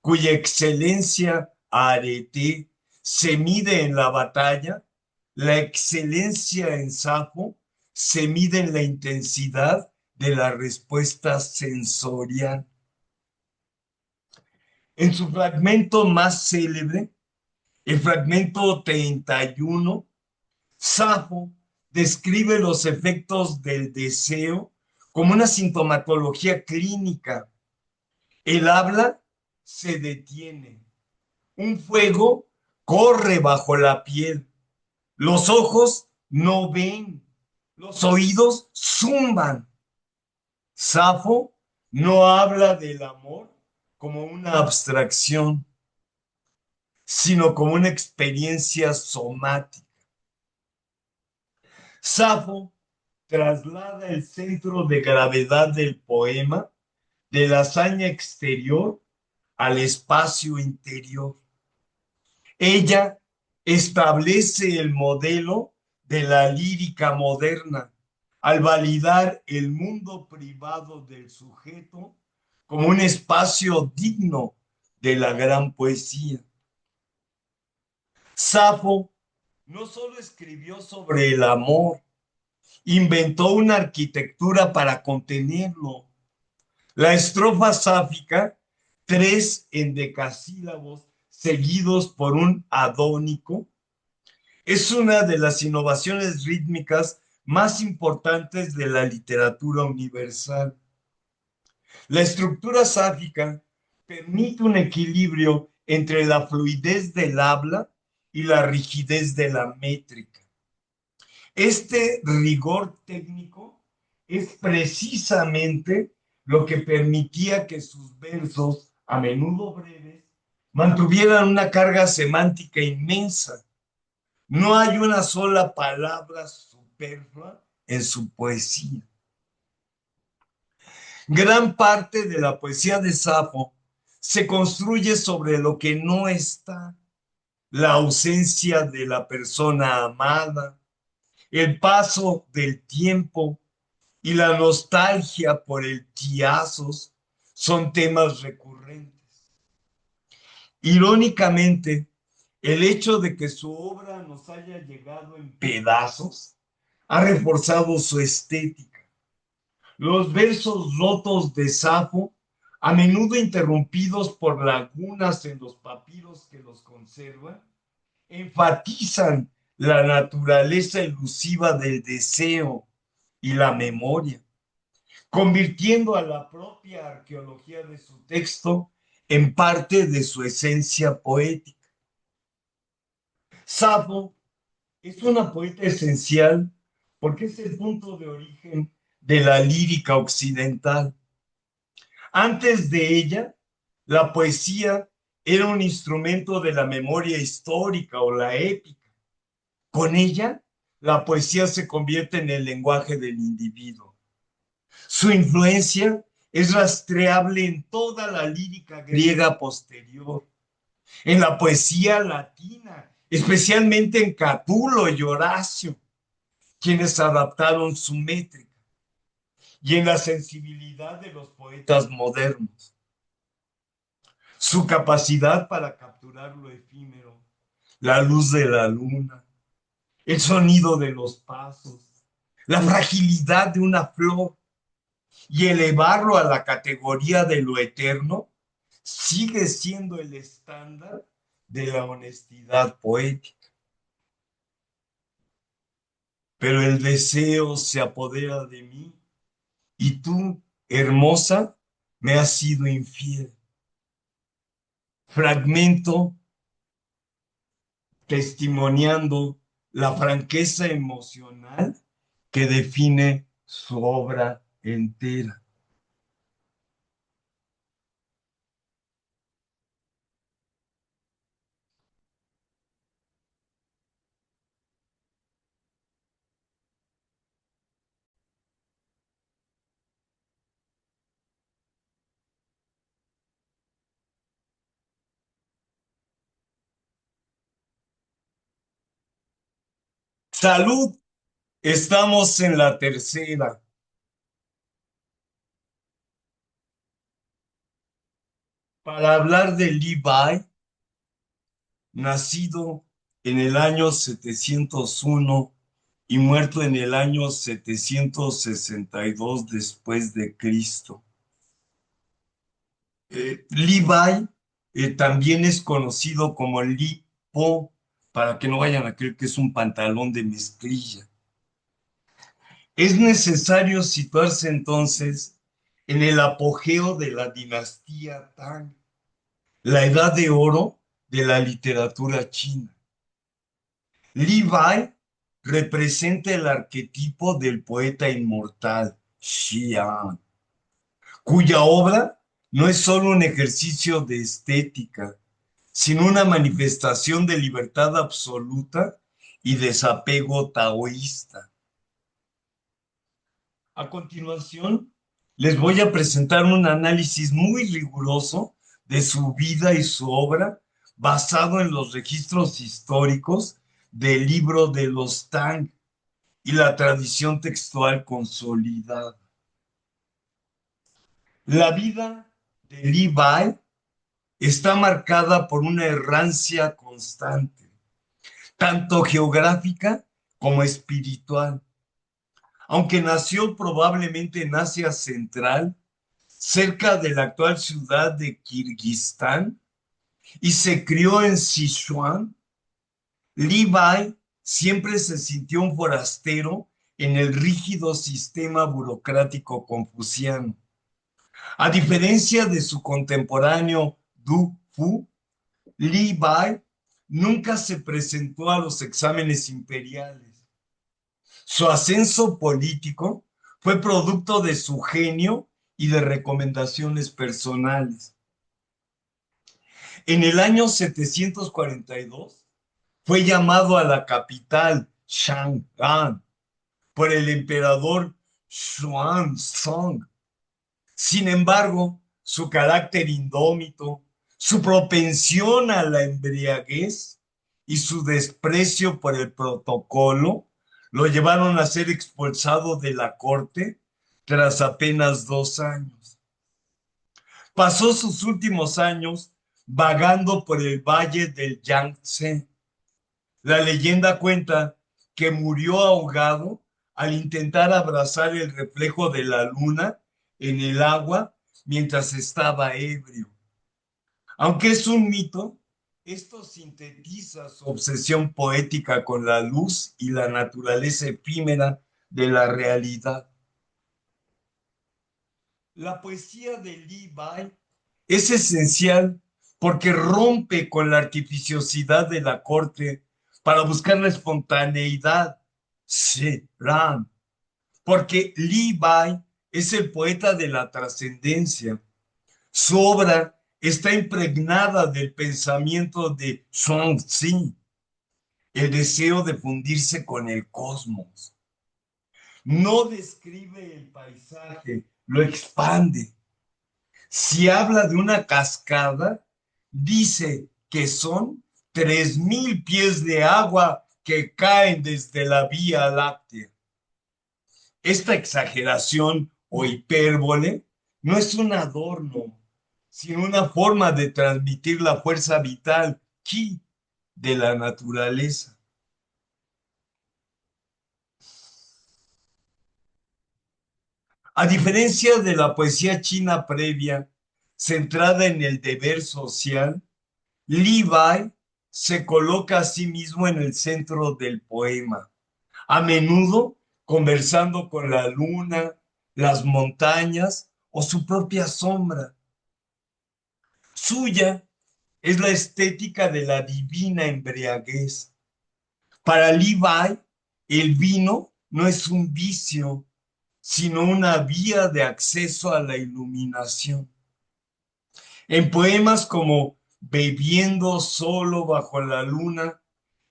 cuya excelencia arete se mide en la batalla, la excelencia en Safo se mide en la intensidad de la respuesta sensorial. En su fragmento más célebre, el fragmento 31, Safo describe los efectos del deseo como una sintomatología clínica. El habla se detiene. Un fuego corre bajo la piel. Los ojos no ven. Los oídos zumban. Safo no habla del amor como una abstracción, sino como una experiencia somática. Safo traslada el centro de gravedad del poema de la hazaña exterior al espacio interior. Ella establece el modelo de la lírica moderna al validar el mundo privado del sujeto como un espacio digno de la gran poesía. Safo no solo escribió sobre el amor, inventó una arquitectura para contenerlo. La estrofa sáfica, tres endecasílabos seguidos por un adónico, es una de las innovaciones rítmicas más importantes de la literatura universal. La estructura sáfica permite un equilibrio entre la fluidez del habla y la rigidez de la métrica. Este rigor técnico es precisamente lo que permitía que sus versos, a menudo breves, mantuvieran una carga semántica inmensa. No hay una sola palabra superflua en su poesía. Gran parte de la poesía de Safo se construye sobre lo que no está, la ausencia de la persona amada, el paso del tiempo y la nostalgia por el tiazos son temas recurrentes. Irónicamente, el hecho de que su obra nos haya llegado en pedazos ha reforzado su estética. Los versos rotos de Safo, a menudo interrumpidos por lagunas en los papiros que los conservan, enfatizan la naturaleza elusiva del deseo y la memoria, convirtiendo a la propia arqueología de su texto en parte de su esencia poética. Safo es una poeta esencial porque es el punto de origen de la lírica occidental. Antes de ella, la poesía era un instrumento de la memoria histórica o la épica. Con ella, la poesía se convierte en el lenguaje del individuo. Su influencia es rastreable en toda la lírica griega posterior, en la poesía latina, especialmente en Catulo y Horacio, quienes adaptaron su métrica, y en la sensibilidad de los poetas modernos. Su capacidad para capturar lo efímero, la luz de la luna, el sonido de los pasos, la fragilidad de una flor y elevarlo a la categoría de lo eterno, sigue siendo el estándar de la honestidad poética. Pero el deseo se apodera de mí y tú, hermosa, me has sido infiel. Fragmento testimoniando la franqueza emocional que define su obra entera. Salud, estamos en la tercera. Para hablar de Levi, nacido en el año 701 y muerto en el año 762 después de Cristo. Levi también es conocido como Lipo, para que no vayan a creer que es un pantalón de mezclilla. Es necesario situarse entonces en el apogeo de la dinastía Tang, la edad de oro de la literatura china. Levi representa el arquetipo del poeta inmortal, Xian, cuya obra no es solo un ejercicio de estética, sino una manifestación de libertad absoluta y desapego taoísta. A continuación, les voy a presentar un análisis muy riguroso de su vida y su obra, basado en los registros históricos del libro de los Tang y la tradición textual consolidada. La vida de Levi está marcada por una errancia constante, tanto geográfica como espiritual. Aunque nació probablemente en Asia Central, cerca de la actual ciudad de Kirguistán, y se crió en Sichuan, Levi siempre se sintió un forastero en el rígido sistema burocrático confuciano. A diferencia de su contemporáneo Du Fu, Levi nunca se presentó a los exámenes imperiales. Su ascenso político fue producto de su genio y de recomendaciones personales. En el año 742 fue llamado a la capital, Chang'an, por el emperador Xuanzong. Sin embargo, su carácter indómito, su propensión a la embriaguez y su desprecio por el protocolo lo llevaron a ser expulsado de la corte tras apenas 2 años. Pasó sus últimos años vagando por el valle del Yangtze. La leyenda cuenta que murió ahogado al intentar abrazar el reflejo de la luna en el agua mientras estaba ebrio. Aunque es un mito, esto sintetiza su obsesión poética con la luz y la naturaleza efímera de la realidad. La poesía de Levi es esencial porque rompe con la artificiosidad de la corte para buscar la espontaneidad, Serán, porque Levi es el poeta de la trascendencia. Su obra está impregnada del pensamiento de Zhuangzi, el deseo de fundirse con el cosmos. No describe el paisaje, lo expande. Si habla de una cascada, dice que son 3,000 pies de agua que caen desde la Vía Láctea. Esta exageración o hipérbole no es un adorno, sino una forma de transmitir la fuerza vital, ki, de la naturaleza. A diferencia de la poesía china previa, centrada en el deber social, Levi se coloca a sí mismo en el centro del poema, a menudo conversando con la luna, las montañas o su propia sombra. Suya es la estética de la divina embriaguez. Para Levi, el vino no es un vicio, sino una vía de acceso a la iluminación. En poemas como Bebiendo solo bajo la luna,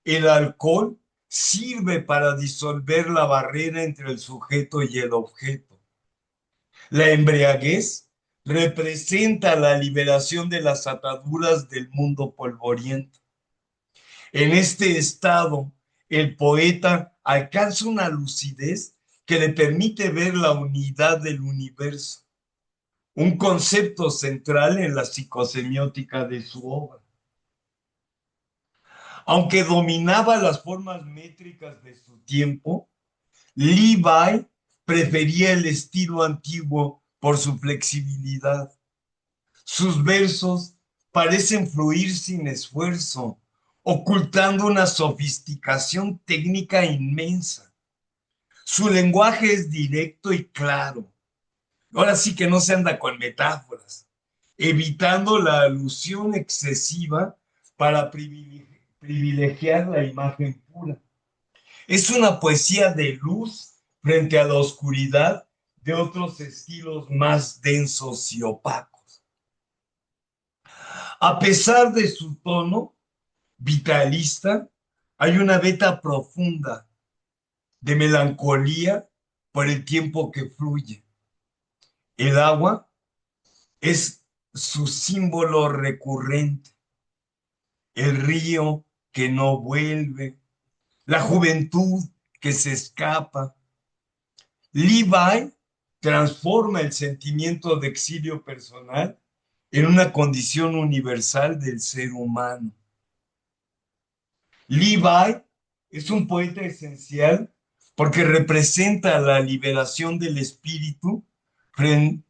el alcohol sirve para disolver la barrera entre el sujeto y el objeto. La embriaguez representa la liberación de las ataduras del mundo polvoriento. En este estado, el poeta alcanza una lucidez que le permite ver la unidad del universo, un concepto central en la psicosemiótica de su obra. Aunque dominaba las formas métricas de su tiempo, Levi prefería el estilo antiguo por su flexibilidad. Sus versos parecen fluir sin esfuerzo, ocultando una sofisticación técnica inmensa. Su lenguaje es directo y claro. Ahora sí que no se anda con metáforas, evitando la alusión excesiva para privilegiar la imagen pura. Es una poesía de luz frente a la oscuridad de otros estilos más densos y opacos. A pesar de su tono vitalista, hay una veta profunda de melancolía por el tiempo que fluye. El agua es su símbolo recurrente, el río que no vuelve, la juventud que se escapa. Levi transforma el sentimiento de exilio personal en una condición universal del ser humano. Levi es un poeta esencial porque representa la liberación del espíritu frente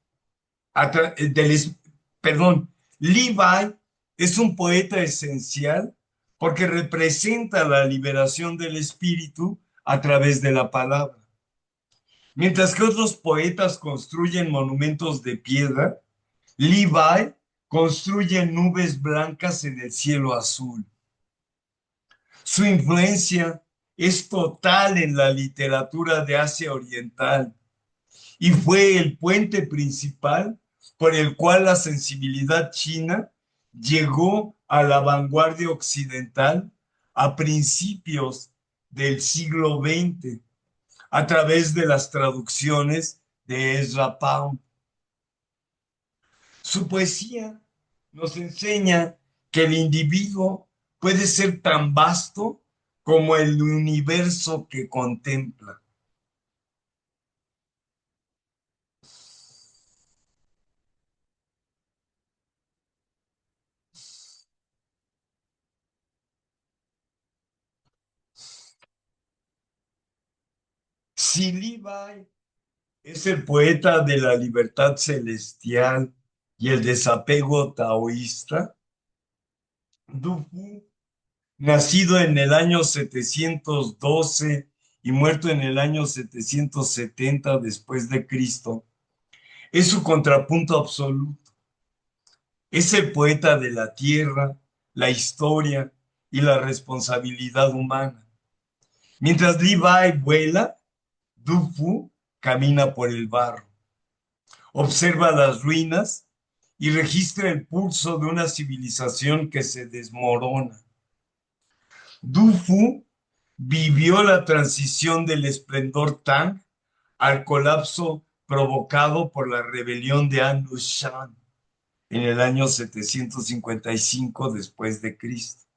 del, perdón, Levi es un poeta esencial porque representa la liberación del espíritu a través de la palabra. Mientras que otros poetas construyen monumentos de piedra, Levi construye nubes blancas en el cielo azul. Su influencia es total en la literatura de Asia Oriental y fue el puente principal por el cual la sensibilidad china llegó a la vanguardia occidental a principios del siglo XX a través de las traducciones de Ezra Pound. Su poesía nos enseña que el individuo puede ser tan vasto como el universo que contempla. Si Levi es el poeta de la libertad celestial y el desapego taoísta, Du Fu, nacido en el año 712 y muerto en el año 770 después de Cristo, es su contrapunto absoluto. Es el poeta de la tierra, la historia y la responsabilidad humana. Mientras Levi vuela, Du Fu camina por el barro, observa las ruinas y registra el pulso de una civilización que se desmorona. Du Fu vivió la transición del esplendor Tang al colapso provocado por la rebelión de An Lushan en el año 755 después de Cristo.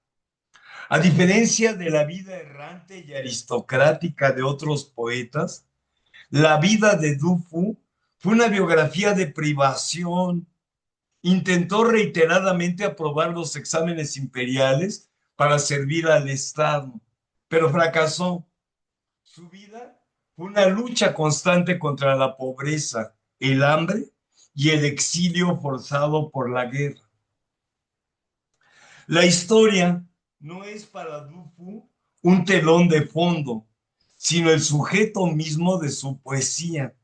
A diferencia de la vida errante y aristocrática de otros poetas, la vida de Du Fu fue una biografía de privación. Intentó reiteradamente aprobar los exámenes imperiales para servir al Estado, pero fracasó. Su vida fue una lucha constante contra la pobreza, el hambre y el exilio forzado por la guerra. La historia no es para Du Fu un telón de fondo, sino el sujeto mismo de su poesía.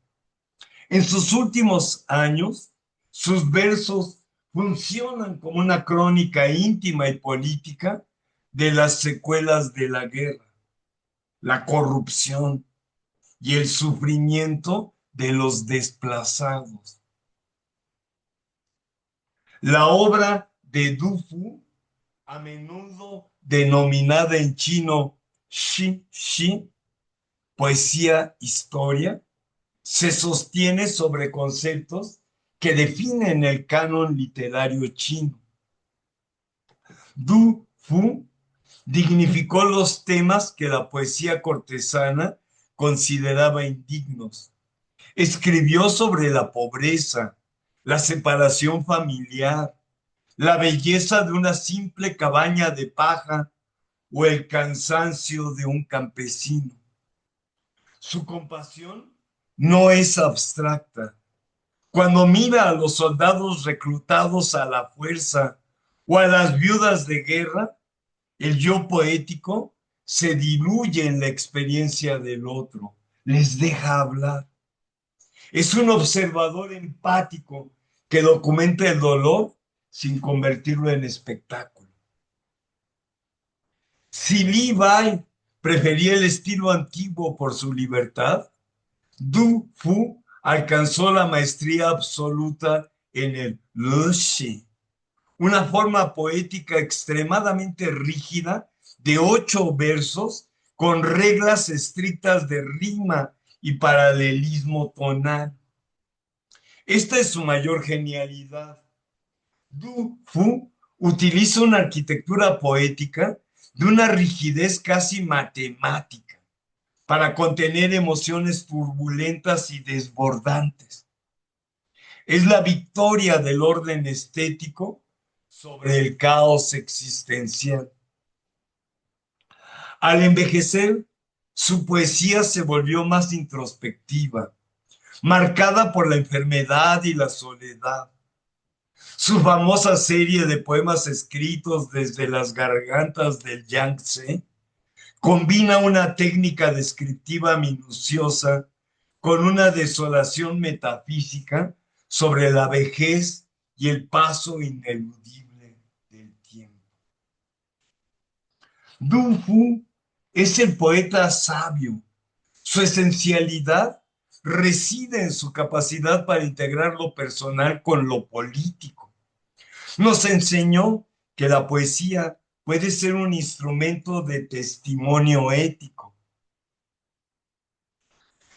En sus últimos años, sus versos funcionan como una crónica íntima y política de las secuelas de la guerra, la corrupción y el sufrimiento de los desplazados. La obra de Du Fu, a menudo denominada en chino Shi Shi, poesía, historia, se sostiene sobre conceptos que definen el canon literario chino. Du Fu Dignificó los temas que la poesía cortesana consideraba indignos. Escribió sobre la pobreza, la separación familiar, la belleza de una simple cabaña de paja o el cansancio de un campesino. Su compasión no es abstracta. Cuando mira a los soldados reclutados a la fuerza o a las viudas de guerra, el yo poético se diluye en la experiencia del otro, les deja hablar. Es un observador empático que documenta el dolor sin convertirlo en espectáculo. Si Li Bai prefería el estilo antiguo por su libertad, Du Fu alcanzó la maestría absoluta en el Le Shi, una forma poética extremadamente rígida de 8 versos con reglas estrictas de rima y paralelismo tonal. Esta es su mayor genialidad. Du Fu utiliza una arquitectura poética de una rigidez casi matemática para contener emociones turbulentas y desbordantes. Es la victoria del orden estético sobre el caos existencial. Al envejecer, su poesía se volvió más introspectiva, marcada por la enfermedad y la soledad. Su famosa serie de poemas escritos desde las gargantas del Yangtze combina una técnica descriptiva minuciosa con una desolación metafísica sobre la vejez y el paso ineludible del tiempo. Du Fu es el poeta sabio. Su esencialidad reside en su capacidad para integrar lo personal con lo político. Nos enseñó que la poesía puede ser un instrumento de testimonio ético.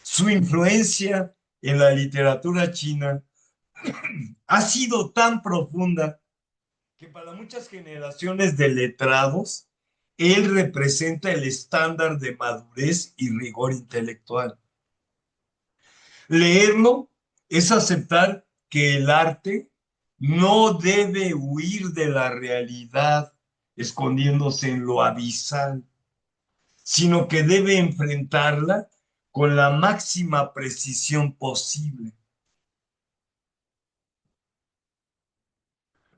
Su influencia en la literatura china ha sido tan profunda que para muchas generaciones de letrados, él representa el estándar de madurez y rigor intelectual. Leerlo es aceptar que el arte no debe huir de la realidad escondiéndose en lo abisal, sino que debe enfrentarla con la máxima precisión posible.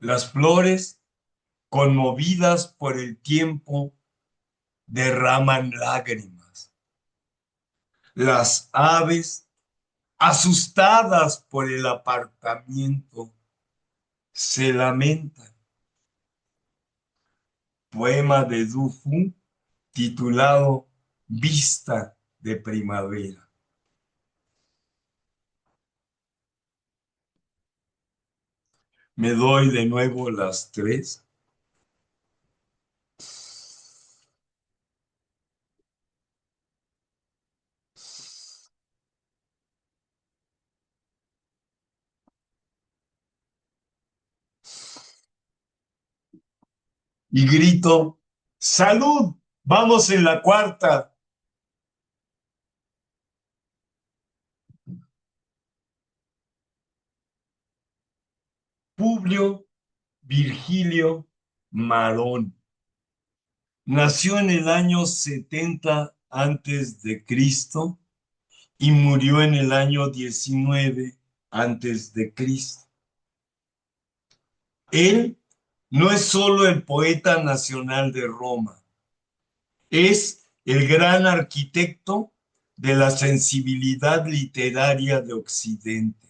Las flores, conmovidas por el tiempo, derraman lágrimas. Las aves, asustadas por el apartamiento, se lamentan. Poema de Du Fu titulado Vista de Primavera. Me doy de nuevo las 3. Y grito, ¡salud! Vamos en la 4. Publio Virgilio Marón. Nació en el año 70 antes de Cristo y murió en el año 19 antes de Cristo. Él no es solo el poeta nacional de Roma, es el gran arquitecto de la sensibilidad literaria de Occidente.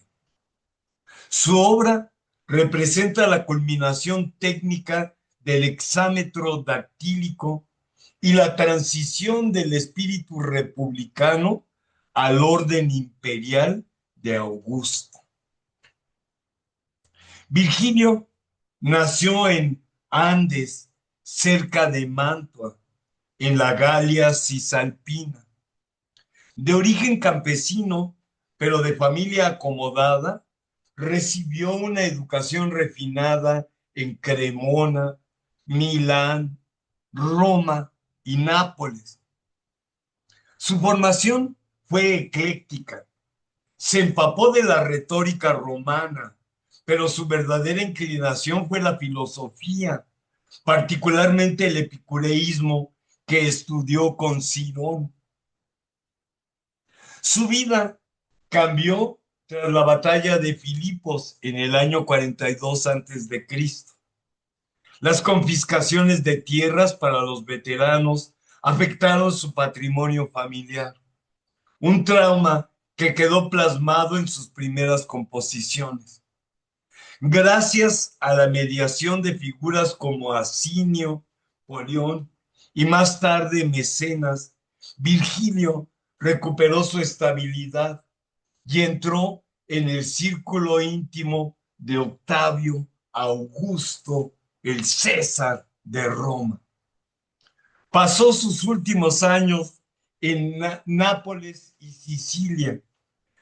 Su obra representa la culminación técnica del hexámetro dactílico y la transición del espíritu republicano al orden imperial de Augusto. Virgilio nació en Andes, cerca de Mantua, en la Galia Cisalpina. De origen campesino, pero de familia acomodada, recibió una educación refinada en Cremona, Milán, Roma y Nápoles. Su formación fue ecléctica. Se empapó de la retórica romana, pero su verdadera inclinación fue la filosofía, particularmente el epicureísmo que estudió con Cirón. Su vida cambió tras la batalla de Filipos en el año 42 a.C. Las confiscaciones de tierras para los veteranos afectaron su patrimonio familiar, un trauma que quedó plasmado en sus primeras composiciones. Gracias a la mediación de figuras como Asinio, Polión y más tarde Mecenas, Virgilio recuperó su estabilidad y entró en el círculo íntimo de Octavio Augusto, el César de Roma. Pasó sus últimos años en Nápoles y Sicilia,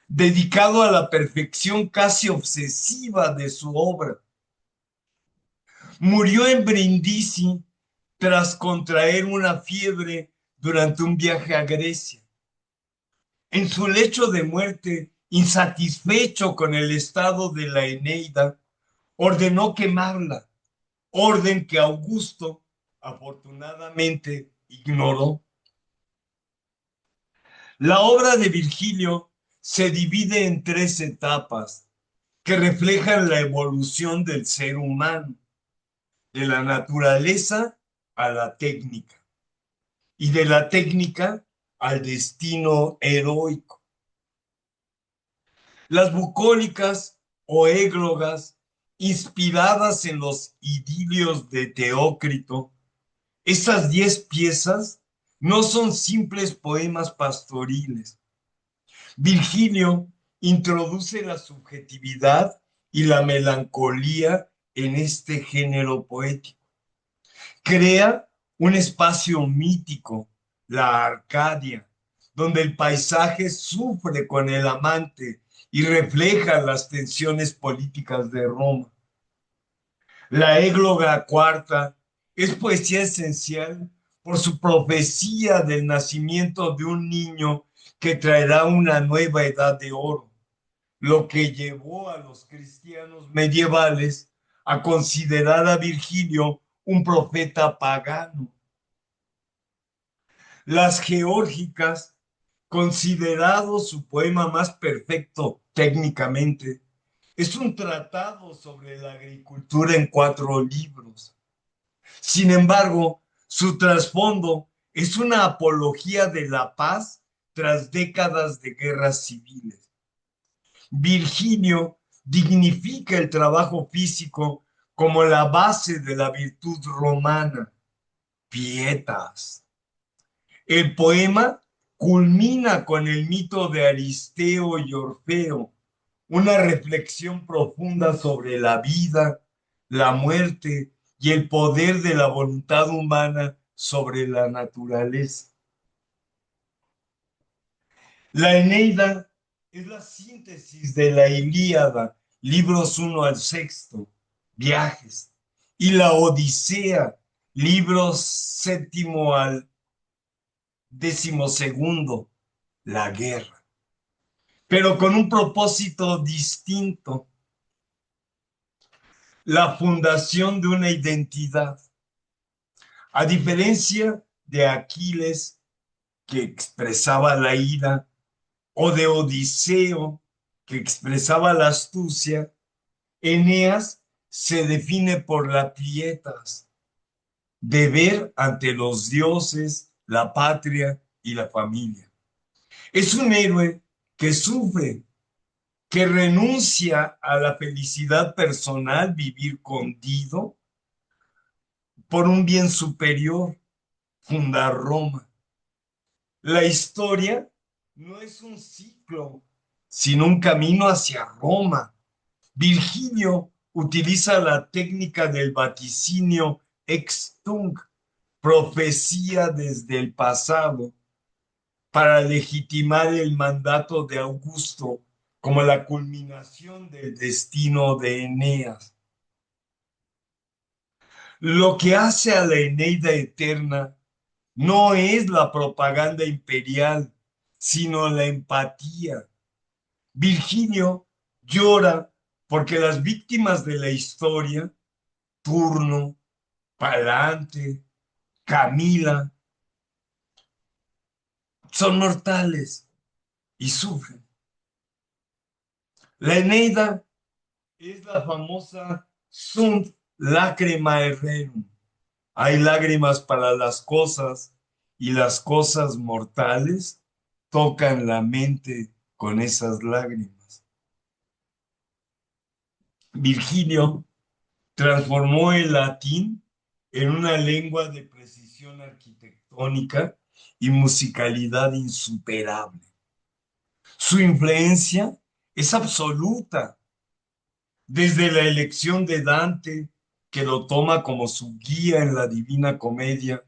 dedicado a la perfección casi obsesiva de su obra. Murió en Brindisi tras contraer una fiebre durante un viaje a Grecia. En su lecho de muerte, insatisfecho con el estado de la Eneida, ordenó quemarla, orden que Augusto afortunadamente ignoró. La obra de Virgilio se divide en tres etapas que reflejan la evolución del ser humano, de la naturaleza a la técnica y de la técnica al destino heroico. Las bucólicas o églogas, inspiradas en los idilios de Teócrito, estas 10 piezas no son simples poemas pastoriles. Virgilio introduce la subjetividad y la melancolía en este género poético. Crea un espacio mítico, la Arcadia, donde el paisaje sufre con el amante y refleja las tensiones políticas de Roma. La égloga cuarta es poesía esencial por su profecía del nacimiento de un niño que traerá una nueva edad de oro, lo que llevó a los cristianos medievales a considerar a Virgilio un profeta pagano. Las Geórgicas, considerado su poema más perfecto técnicamente, es un tratado sobre la agricultura en 4 libros. Sin embargo, su trasfondo es una apología de la paz tras décadas de guerras civiles. Virgilio dignifica el trabajo físico como la base de la virtud romana, pietas. El poema culmina con el mito de Aristeo y Orfeo, una reflexión profunda sobre la vida, la muerte y el poder de la voluntad humana sobre la naturaleza. La Eneida es la síntesis de la Ilíada, libros 1 al 6, viajes, y la Odisea, libros 7 al 12, la guerra, pero con un propósito distinto, la fundación de una identidad. A diferencia de Aquiles, que expresaba la ira, o de Odiseo, que expresaba la astucia, Eneas se define por la pietas, deber ante los dioses, la patria y la familia. Es un héroe que sufre, que renuncia a la felicidad personal, vivir contigo, por un bien superior, fundar Roma. La historia no es un ciclo, sino un camino hacia Roma. Virgilio utiliza la técnica del vaticinio ex tunc, profecía desde el pasado, para legitimar el mandato de Augusto como la culminación del destino de Eneas. Lo que hace a la Eneida eterna no es la propaganda imperial, sino la empatía. Virgilio llora porque las víctimas de la historia, Turno, Palante, Camila, son mortales y sufren. La Eneida es la famosa Sunt Lacrimae Rerum. Hay lágrimas para las cosas y las cosas mortales tocan la mente con esas lágrimas. Virgilio transformó el latín en una lengua de precisión arquitectónica y musicalidad insuperable. Su influencia es absoluta, desde la elección de Dante, que lo toma como su guía en la Divina Comedia,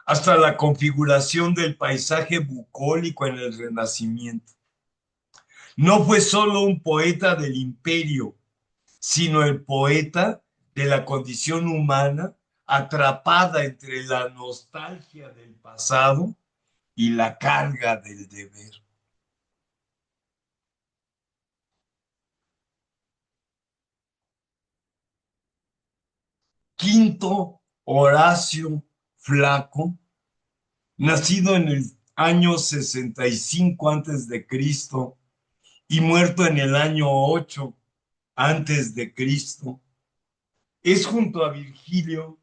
hasta la configuración del paisaje bucólico en el Renacimiento. No fue solo un poeta del imperio, sino el poeta de la condición humana atrapada entre la nostalgia del pasado y la carga del deber. Quinto Horacio Flaco, nacido en el año 65 antes de Cristo y muerto en el año 8 antes de Cristo, es junto a Virgilio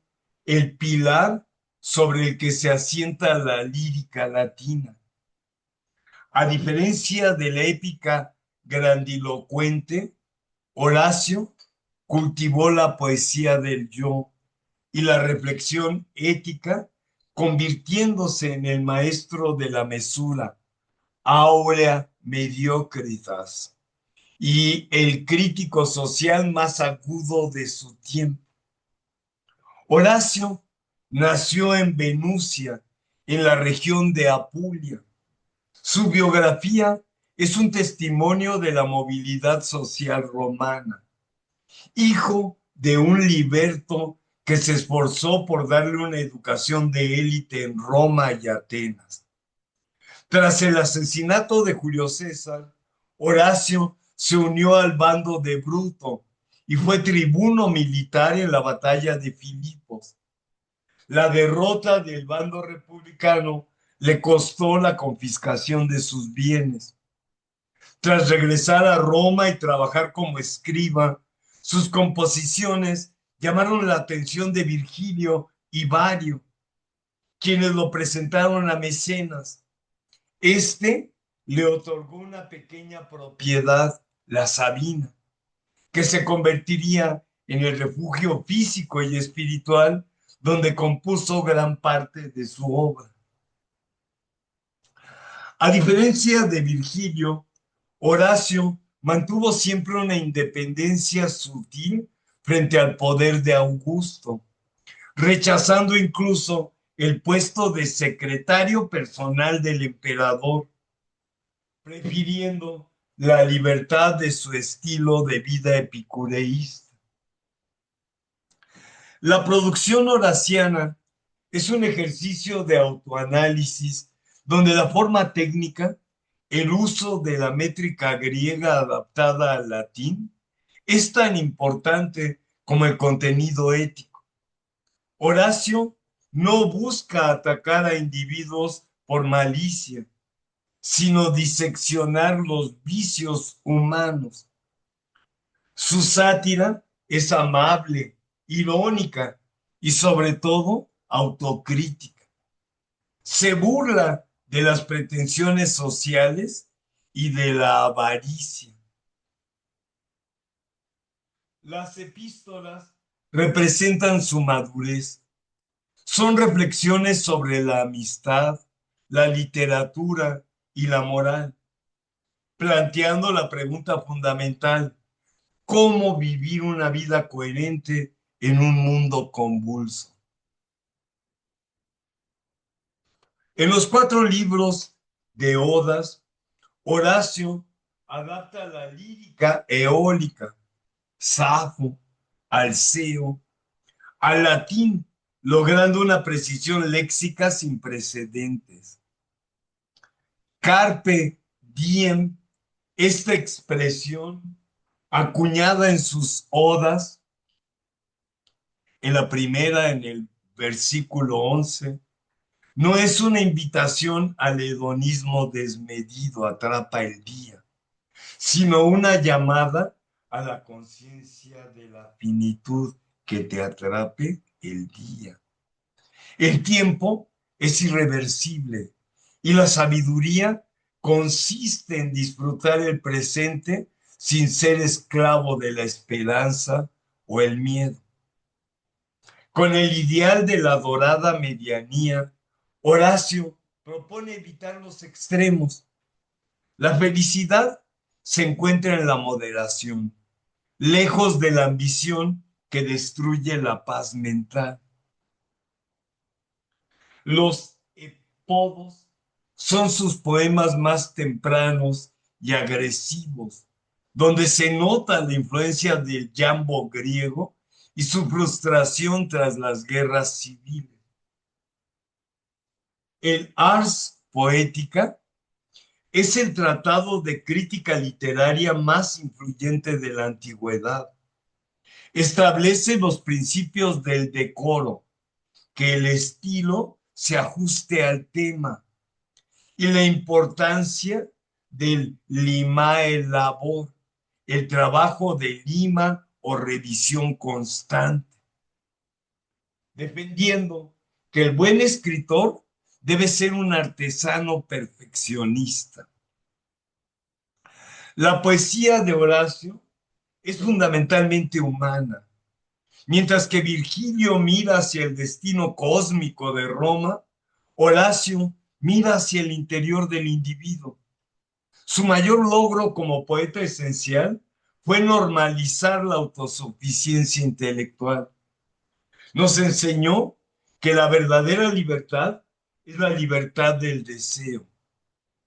el pilar sobre el que se asienta la lírica latina. A diferencia de la épica grandilocuente, Horacio cultivó la poesía del yo y la reflexión ética, convirtiéndose en el maestro de la mesura, áurea mediocritas, y el crítico social más agudo de su tiempo. Horacio nació en Venusia, en la región de Apulia. Su biografía es un testimonio de la movilidad social romana. Hijo de un liberto que se esforzó por darle una educación de élite en Roma y Atenas. Tras el asesinato de Julio César, Horacio se unió al bando de Bruto y fue tribuno militar en la batalla de Filipos. La derrota del bando republicano le costó la confiscación de sus bienes. Tras regresar a Roma y trabajar como escriba, sus composiciones llamaron la atención de Virgilio y Vario, quienes lo presentaron a Mecenas. Este le otorgó una pequeña propiedad, la Sabina, que se convertiría en el refugio físico y espiritual donde compuso gran parte de su obra. A diferencia de Virgilio, Horacio mantuvo siempre una independencia sutil frente al poder de Augusto, rechazando incluso el puesto de secretario personal del emperador, prefiriendo la libertad de su estilo de vida epicureísta. La producción horaciana es un ejercicio de autoanálisis donde la forma técnica, el uso de la métrica griega adaptada al latín, es tan importante como el contenido ético. Horacio no busca atacar a individuos por malicia, sino diseccionar los vicios humanos. Su sátira es amable, irónica y sobre todo autocrítica. Se burla de las pretensiones sociales y de la avaricia. Las epístolas representan su madurez. Son reflexiones sobre la amistad, la literatura y la moral, planteando la pregunta fundamental: ¿cómo vivir una vida coherente en un mundo convulso? En los 4 libros de Odas, Horacio adapta la lírica eólica, Safo, Alceo, al latín, logrando una precisión léxica sin precedentes. Carpe diem, esta expresión acuñada en sus odas, en la primera, en el versículo 11, no es una invitación al hedonismo desmedido, atrapa el día, sino una llamada a la conciencia de la finitud que te atrape el día. El tiempo es irreversible y la sabiduría consiste en disfrutar el presente sin ser esclavo de la esperanza o el miedo. Con el ideal de la dorada medianía, Horacio propone evitar los extremos. La felicidad se encuentra en la moderación, lejos de la ambición que destruye la paz mental. Los epodos son sus poemas más tempranos y agresivos, donde se nota la influencia del jambo griego y su frustración tras las guerras civiles. El Ars Poética es el tratado de crítica literaria más influyente de la antigüedad. Establece los principios del decoro, que el estilo se ajuste al tema, y la importancia del limae labor, el trabajo de lima o revisión constante, defendiendo que el buen escritor debe ser un artesano perfeccionista. La poesía de Horacio es fundamentalmente humana, mientras que Virgilio mira hacia el destino cósmico de Roma, Horacio mira hacia el interior del individuo. Su mayor logro como poeta esencial fue normalizar la autosuficiencia intelectual. Nos enseñó que la verdadera libertad es la libertad del deseo.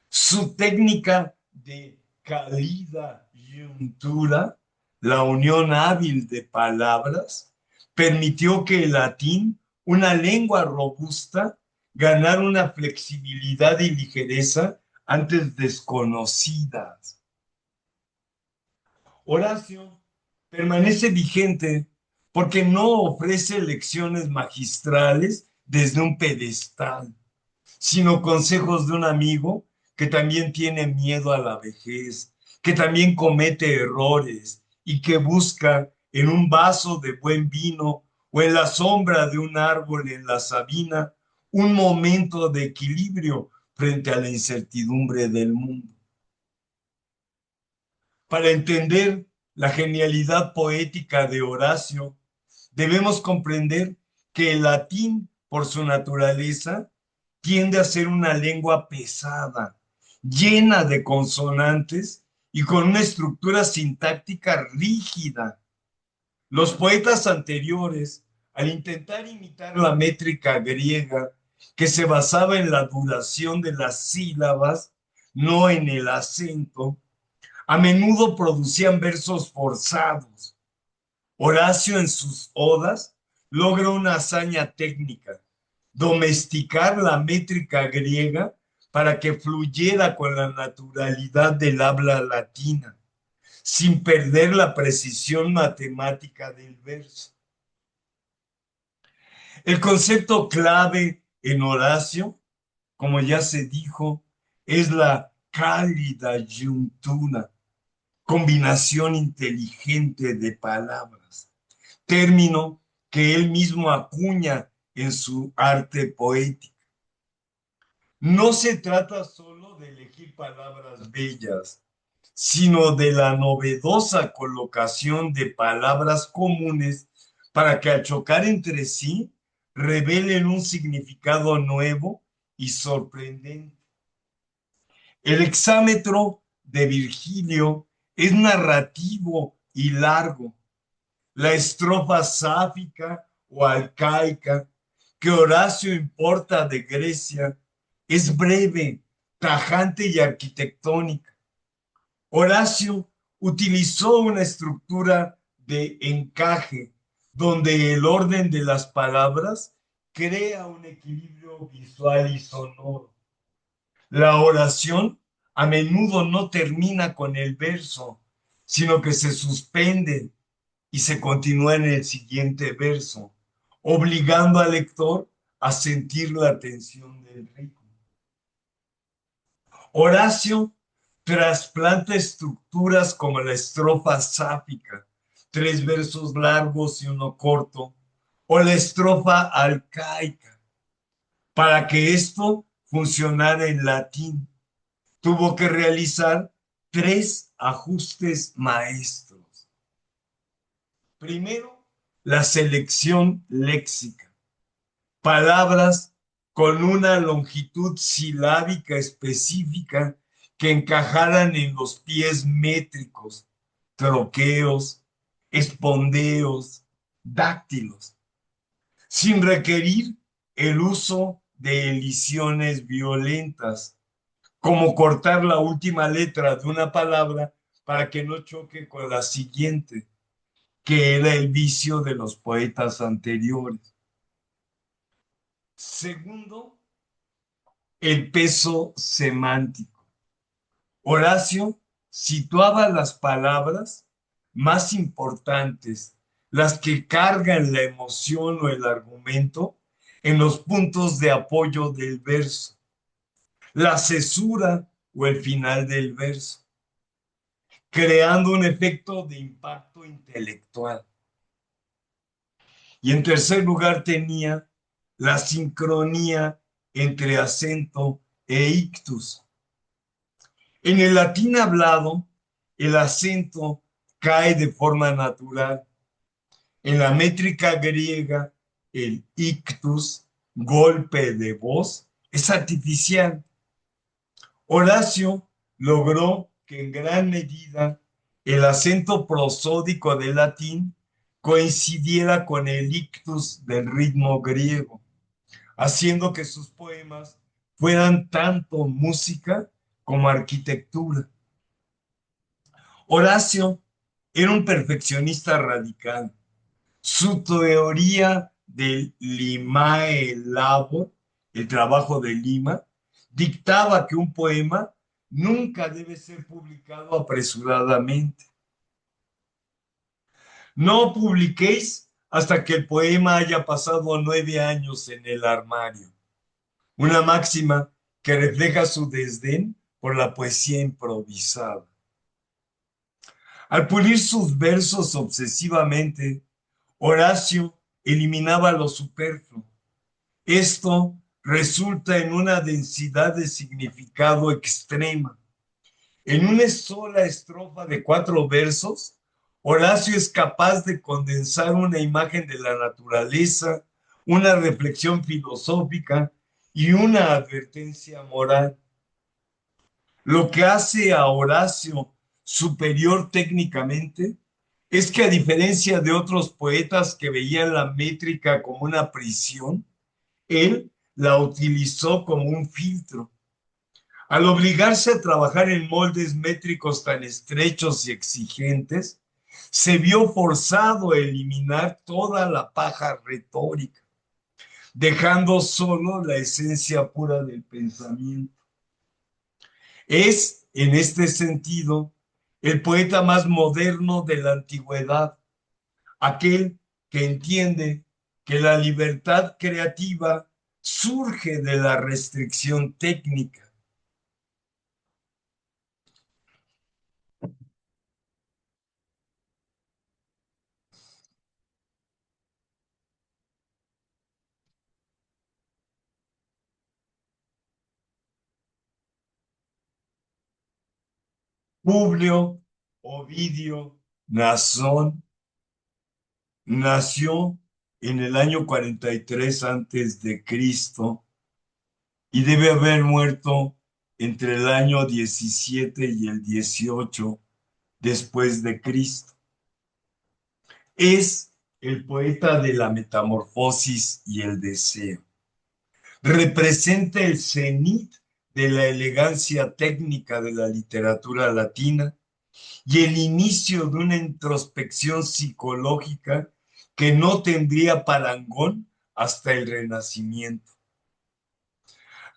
Su técnica de calida juntura, la unión hábil de palabras, permitió que el latín, una lengua robusta, ganara una flexibilidad y ligereza antes desconocidas. Horacio permanece vigente porque no ofrece lecciones magistrales desde un pedestal, sino consejos de un amigo que también tiene miedo a la vejez, que también comete errores y que busca en un vaso de buen vino o en la sombra de un árbol en la sabina un momento de equilibrio frente a la incertidumbre del mundo. Para entender la genialidad poética de Horacio, debemos comprender que el latín, por su naturaleza, tiende a ser una lengua pesada, llena de consonantes y con una estructura sintáctica rígida. Los poetas anteriores, al intentar imitar la métrica griega, que se basaba en la duración de las sílabas, no en el acento, a menudo producían versos forzados. Horacio en sus odas logra una hazaña técnica, domesticar la métrica griega para que fluyera con la naturalidad del habla latina, sin perder la precisión matemática del verso. El concepto clave en Horacio, como ya se dijo, es la cálida yuntura, combinación inteligente de palabras, término que él mismo acuña en su arte poético. No se trata solo de elegir palabras bellas, sino de la novedosa colocación de palabras comunes para que al chocar entre sí revelen un significado nuevo y sorprendente. El hexámetro de Virgilio es narrativo y largo. La estrofa sáfica o arcaica que Horacio importa de Grecia es breve, tajante y arquitectónica. Horacio utilizó una estructura de encaje donde el orden de las palabras crea un equilibrio visual y sonoro. La oración a menudo no termina con el verso, sino que se suspende y se continúa en el siguiente verso, obligando al lector a sentir la tensión del ritmo. Horacio trasplanta estructuras como la estrofa sáfica, 3 versos largos y uno corto, o la estrofa alcaica. Para que esto funcionara en latín, tuvo que realizar 3 ajustes maestros. Primero, la selección léxica. Palabras con una longitud silábica específica que encajaran en los pies métricos, troqueos, espondeos, dáctilos, sin requerir el uso de elisiones violentas, como cortar la última letra de una palabra para que no choque con la siguiente, que era el vicio de los poetas anteriores. Segundo, el peso semántico. Horacio situaba las palabras más importantes, las que cargan la emoción o el argumento, en los puntos de apoyo del verso, la cesura o el final del verso, creando un efecto de impacto intelectual. Y en tercer lugar tenía la sincronía entre acento e ictus. En el latín hablado, el acento cae de forma natural. En la métrica griega, el ictus, golpe de voz, es artificial. Horacio logró que en gran medida el acento prosódico del latín coincidiera con el ictus del ritmo griego, haciendo que sus poemas fueran tanto música como arquitectura. Horacio era un perfeccionista radical. Su teoría del limae labor, el trabajo de Lima, dictaba que un poema nunca debe ser publicado apresuradamente. No publiquéis hasta que el poema haya pasado 9 años en el armario. Una máxima que refleja su desdén por la poesía improvisada. Al pulir sus versos obsesivamente, Horacio eliminaba lo superfluo. Esto resulta en una densidad de significado extrema. En una sola estrofa de 4 versos, Horacio es capaz de condensar una imagen de la naturaleza, una reflexión filosófica y una advertencia moral. Lo que hace a Horacio superior técnicamente es que, a diferencia de otros poetas que veían la métrica como una prisión, él la utilizó como un filtro. Al obligarse a trabajar en moldes métricos tan estrechos y exigentes, se vio forzado a eliminar toda la paja retórica, dejando solo la esencia pura del pensamiento. Es, en este sentido, el poeta más moderno de la antigüedad, aquel que entiende que la libertad creativa surge de la restricción técnica. Publio Ovidio Nasón nació en el año 43 antes de Cristo y debe haber muerto entre el año 17 y el 18 después de Cristo. Es el poeta de la metamorfosis y el deseo. Representa el cenit de la elegancia técnica de la literatura latina y el inicio de una introspección psicológica que no tendría parangón hasta el Renacimiento.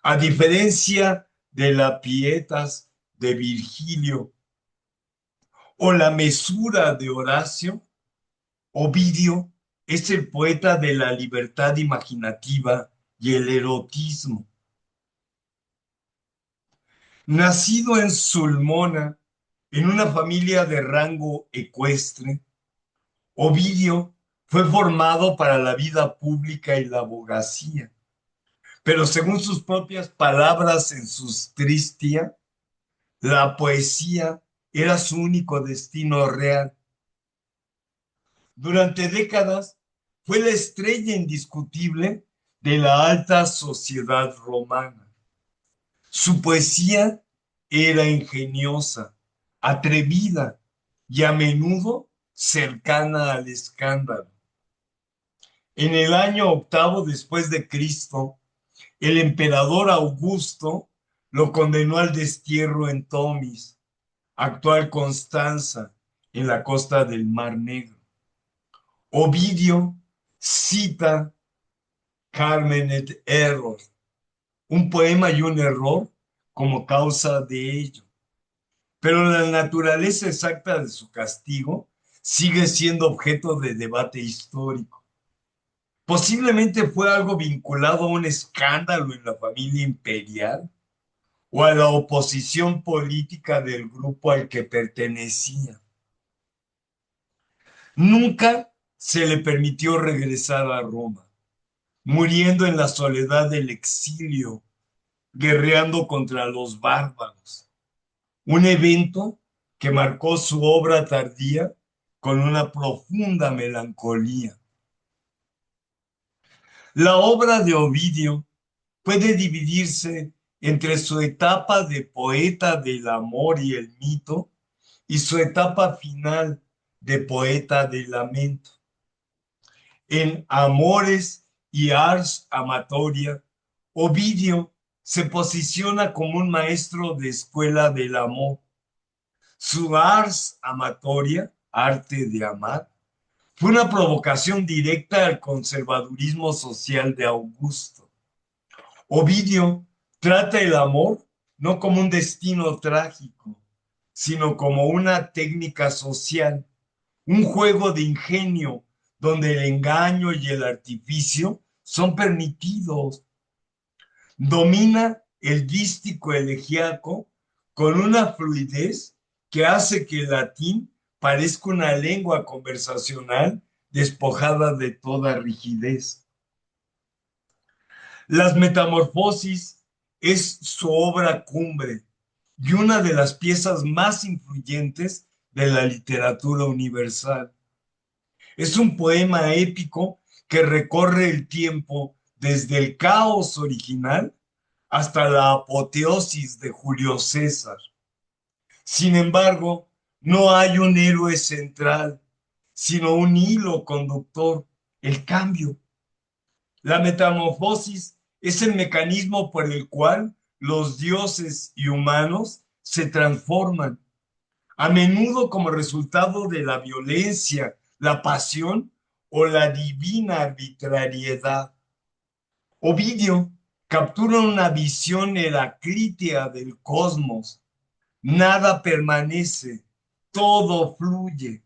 A diferencia de la Pietas de Virgilio o la Mesura de Horacio, Ovidio es el poeta de la libertad imaginativa y el erotismo. Nacido en Sulmona, en una familia de rango ecuestre, Ovidio fue formado para la vida pública y la abogacía, pero según sus propias palabras en Sustristia, la poesía era su único destino real. Durante décadas fue la estrella indiscutible de la alta sociedad romana. Su poesía era ingeniosa, atrevida y a menudo cercana al escándalo. En el año octavo después de Cristo, el emperador Augusto lo condenó al destierro en Tomis, actual Constanza, en la costa del Mar Negro. Ovidio cita Carmen et Error, un poema y un error como causa de ello. Pero la naturaleza exacta de su castigo sigue siendo objeto de debate histórico. Posiblemente fue algo vinculado a un escándalo en la familia imperial o a la oposición política del grupo al que pertenecía. Nunca se le permitió regresar a Roma, muriendo en la soledad del exilio, guerreando contra los bárbaros. Un evento que marcó su obra tardía con una profunda melancolía. La obra de Ovidio puede dividirse entre su etapa de poeta del amor y el mito y su etapa final de poeta del lamento. En Amores y Ars Amatoria, Ovidio se posiciona como un maestro de escuela del amor. Su Ars Amatoria, arte de amar, fue una provocación directa al conservadurismo social de Augusto. Ovidio trata el amor no como un destino trágico, sino como una técnica social, un juego de ingenio donde el engaño y el artificio son permitidos. Domina el dístico elegíaco con una fluidez que hace que el latín parezca una lengua conversacional despojada de toda rigidez. Las Metamorfosis es su obra cumbre y una de las piezas más influyentes de la literatura universal. Es un poema épico que recorre el tiempo desde el caos original hasta la apoteosis de Julio César. Sin embargo, no hay un héroe central, sino un hilo conductor, el cambio. La metamorfosis es el mecanismo por el cual los dioses y humanos se transforman, a menudo como resultado de la violencia, la pasión o la divina arbitrariedad. Ovidio captura una visión heraclítea del cosmos. Nada permanece, todo fluye.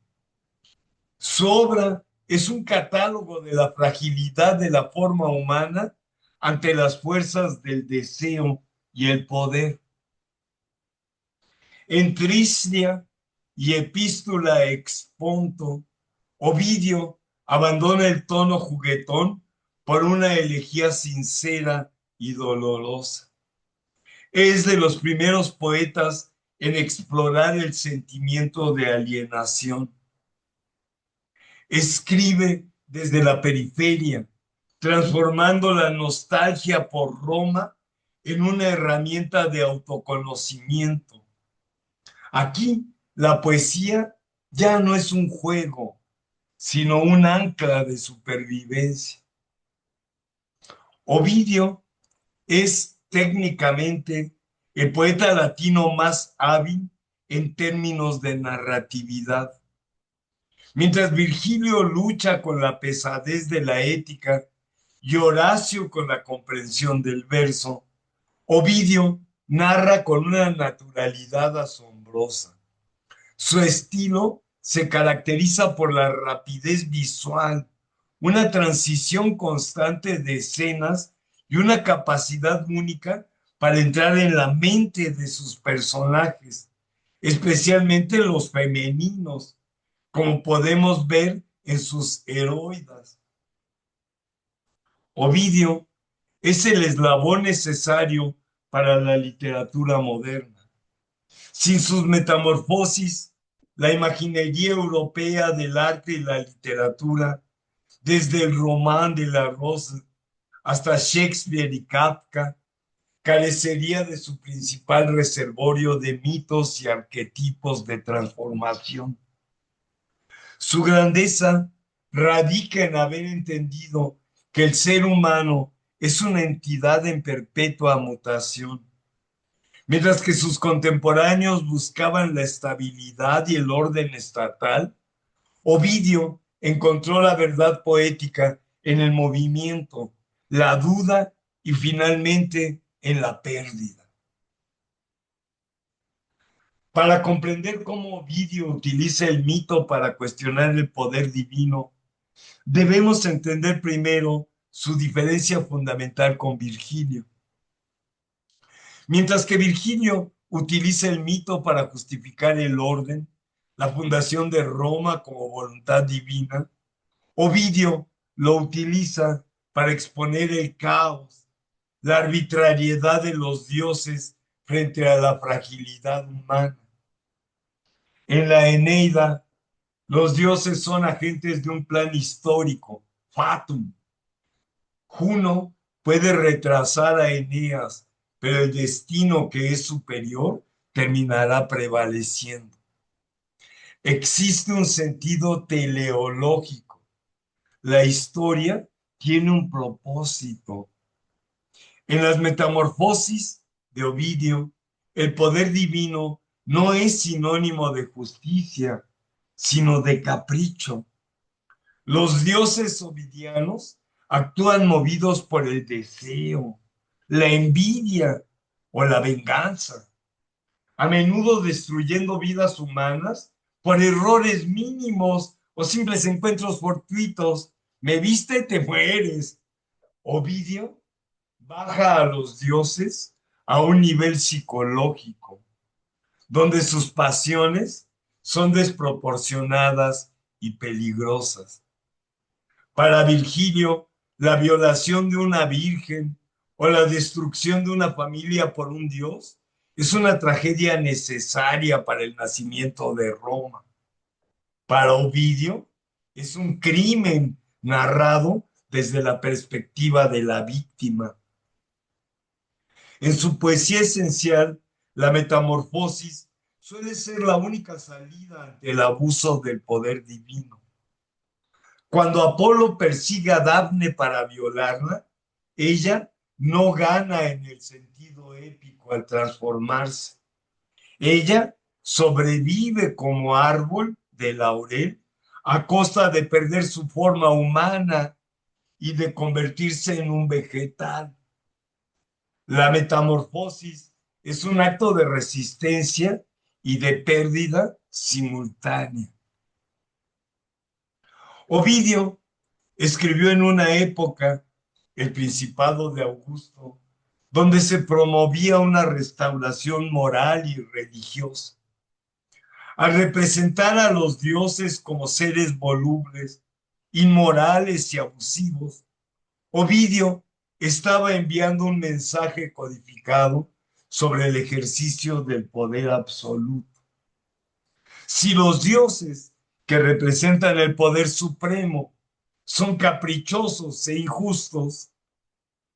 Su obra es un catálogo de la fragilidad de la forma humana ante las fuerzas del deseo y el poder. En Tristia y Epístola Exponto, Ovidio abandona el tono juguetón por una elegía sincera y dolorosa. Es de los primeros poetas en explorar el sentimiento de alienación. Escribe desde la periferia, transformando la nostalgia por Roma en una herramienta de autoconocimiento. Aquí, la poesía ya no es un juego, sino un ancla de supervivencia. Ovidio es técnicamente el poeta latino más hábil en términos de narratividad. Mientras Virgilio lucha con la pesadez de la ética y Horacio con la comprensión del verso, Ovidio narra con una naturalidad asombrosa. Su estilo se caracteriza por la rapidez visual, una transición constante de escenas y una capacidad única para entrar en la mente de sus personajes, especialmente los femeninos, como podemos ver en sus heroídas. Ovidio es el eslabón necesario para la literatura moderna. Sin sus metamorfosis, la imaginería europea del arte y la literatura, desde el Román de la Rose hasta Shakespeare y Kafka, carecería de su principal reservorio de mitos y arquetipos de transformación. Su grandeza radica en haber entendido que el ser humano es una entidad en perpetua mutación. Mientras que sus contemporáneos buscaban la estabilidad y el orden estatal, Ovidio encontró la verdad poética en el movimiento, la duda y finalmente en la pérdida. Para comprender cómo Ovidio utiliza el mito para cuestionar el poder divino, debemos entender primero su diferencia fundamental con Virgilio. Mientras que Virgilio utiliza el mito para justificar el orden, la fundación de Roma como voluntad divina, Ovidio lo utiliza para exponer el caos, la arbitrariedad de los dioses frente a la fragilidad humana. En la Eneida, los dioses son agentes de un plan histórico, fatum. Juno puede retrasar a Eneas, pero el destino que es superior terminará prevaleciendo. Existe un sentido teleológico. La historia tiene un propósito. En las metamorfosis de Ovidio, el poder divino no es sinónimo de justicia, sino de capricho. Los dioses ovidianos actúan movidos por el deseo, la envidia o la venganza, a menudo destruyendo vidas humanas por errores mínimos o simples encuentros fortuitos. Me viste, te mueres. Ovidio baja a los dioses a un nivel psicológico, donde sus pasiones son desproporcionadas y peligrosas. Para Virgilio, la violación de una virgen o la destrucción de una familia por un dios es una tragedia necesaria para el nacimiento de Roma. Para Ovidio, es un crimen narrado desde la perspectiva de la víctima. En su poesía esencial, la metamorfosis suele ser la única salida ante el abuso del poder divino. Cuando Apolo persigue a Dafne para violarla, ella no gana en el sentido épico al transformarse. Ella sobrevive como árbol de laurel a costa de perder su forma humana y de convertirse en un vegetal. La metamorfosis es un acto de resistencia y de pérdida simultánea. Ovidio escribió en una época, el Principado de Augusto, donde se promovía una restauración moral y religiosa. Al representar a los dioses como seres volubles, inmorales y abusivos, Ovidio estaba enviando un mensaje codificado sobre el ejercicio del poder absoluto. Si los dioses que representan el poder supremo son caprichosos e injustos,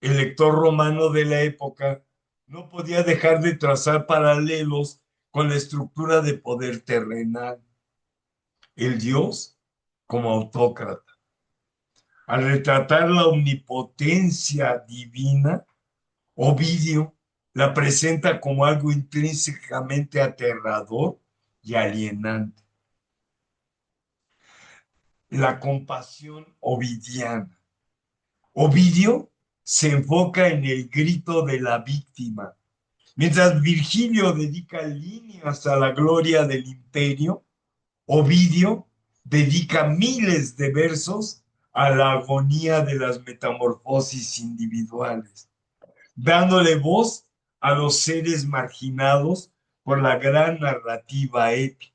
el lector romano de la época no podía dejar de trazar paralelos con la estructura de poder terrenal. El dios como autócrata. Al retratar la omnipotencia divina, Ovidio la presenta como algo intrínsecamente aterrador y alienante. la compasión ovidiana. Ovidio se enfoca en el grito de la víctima, mientras Virgilio dedica líneas a la gloria del imperio. Ovidio dedica miles de versos a la agonía de las metamorfosis individuales, dándole voz a los seres marginados por la gran narrativa épica.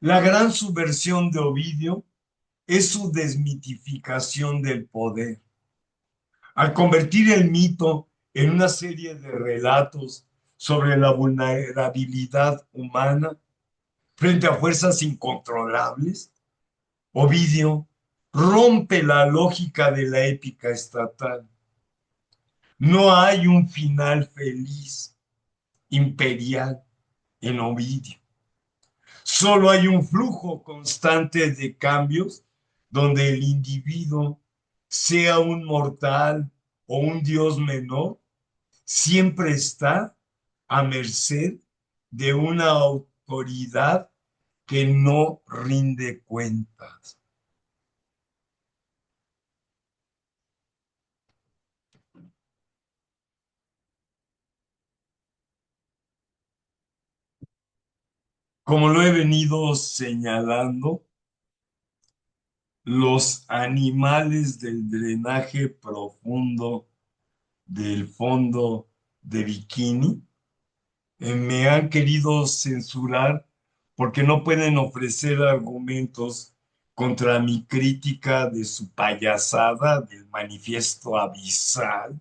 La gran subversión de Ovidio es su desmitificación del poder. Al convertir el mito en una serie de relatos sobre la vulnerabilidad humana frente a fuerzas incontrolables, Ovidio rompe la lógica de la épica estatal. No hay un final feliz, imperial, en Ovidio. Solo hay un flujo constante de cambios donde el individuo, sea un mortal o un dios menor, siempre está a merced de una autoridad que no rinde cuentas. Como lo he venido señalando, los animales del drenaje profundo del fondo de Bikini me han querido censurar porque no pueden ofrecer argumentos contra mi crítica de su payasada del manifiesto abisal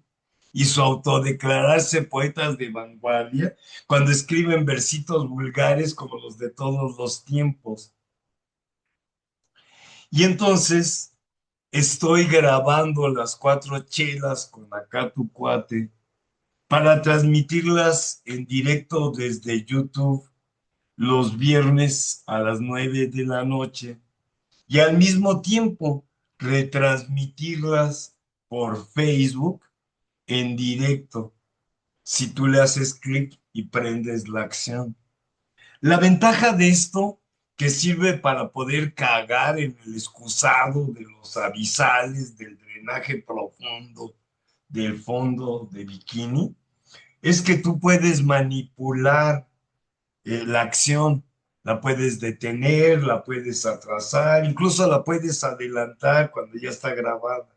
y su autodeclararse poetas de vanguardia cuando escriben versitos vulgares como los de todos los tiempos. Y entonces estoy grabando las cuatro chelas con acá tu cuate para transmitirlas en directo desde YouTube los viernes a las 9 de la noche y al mismo tiempo retransmitirlas por Facebook en directo si tú le haces clic y prendes la acción. La ventaja de esto que sirve para poder cagar en el excusado de los abisales del drenaje profundo del fondo de Bikini es que tú puedes manipular la acción, la puedes detener, la puedes atrasar, incluso la puedes adelantar cuando ya está grabada.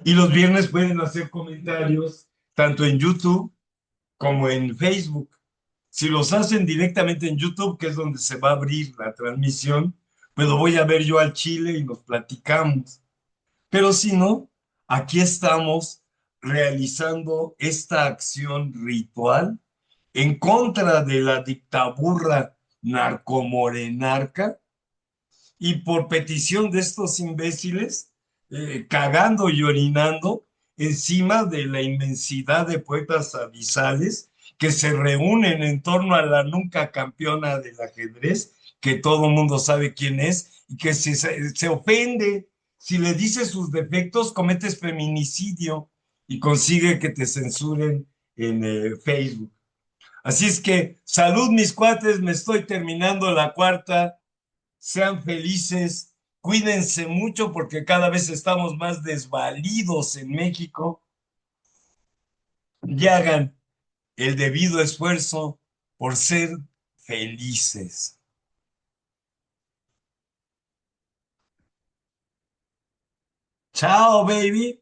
Y los viernes pueden hacer comentarios tanto en YouTube como en Facebook. Si los hacen directamente en YouTube, que es donde se va a abrir la transmisión, pues lo voy a ver yo al Chile y nos platicamos. Pero si no, aquí estamos realizando esta acción ritual en contra de la dictadura narcomorenarca y por petición de estos imbéciles, cagando y orinando encima de la inmensidad de poetas abisales que se reúnen en torno a la nunca campeona del ajedrez, que todo el mundo sabe quién es, y que se ofende si le dices sus defectos, cometes feminicidio y consigue que te censuren en Facebook. Así es que, salud mis cuates, me estoy terminando la cuarta, sean felices, cuídense mucho porque cada vez estamos más desvalidos en México y hagan el debido esfuerzo por ser felices. Chao, baby.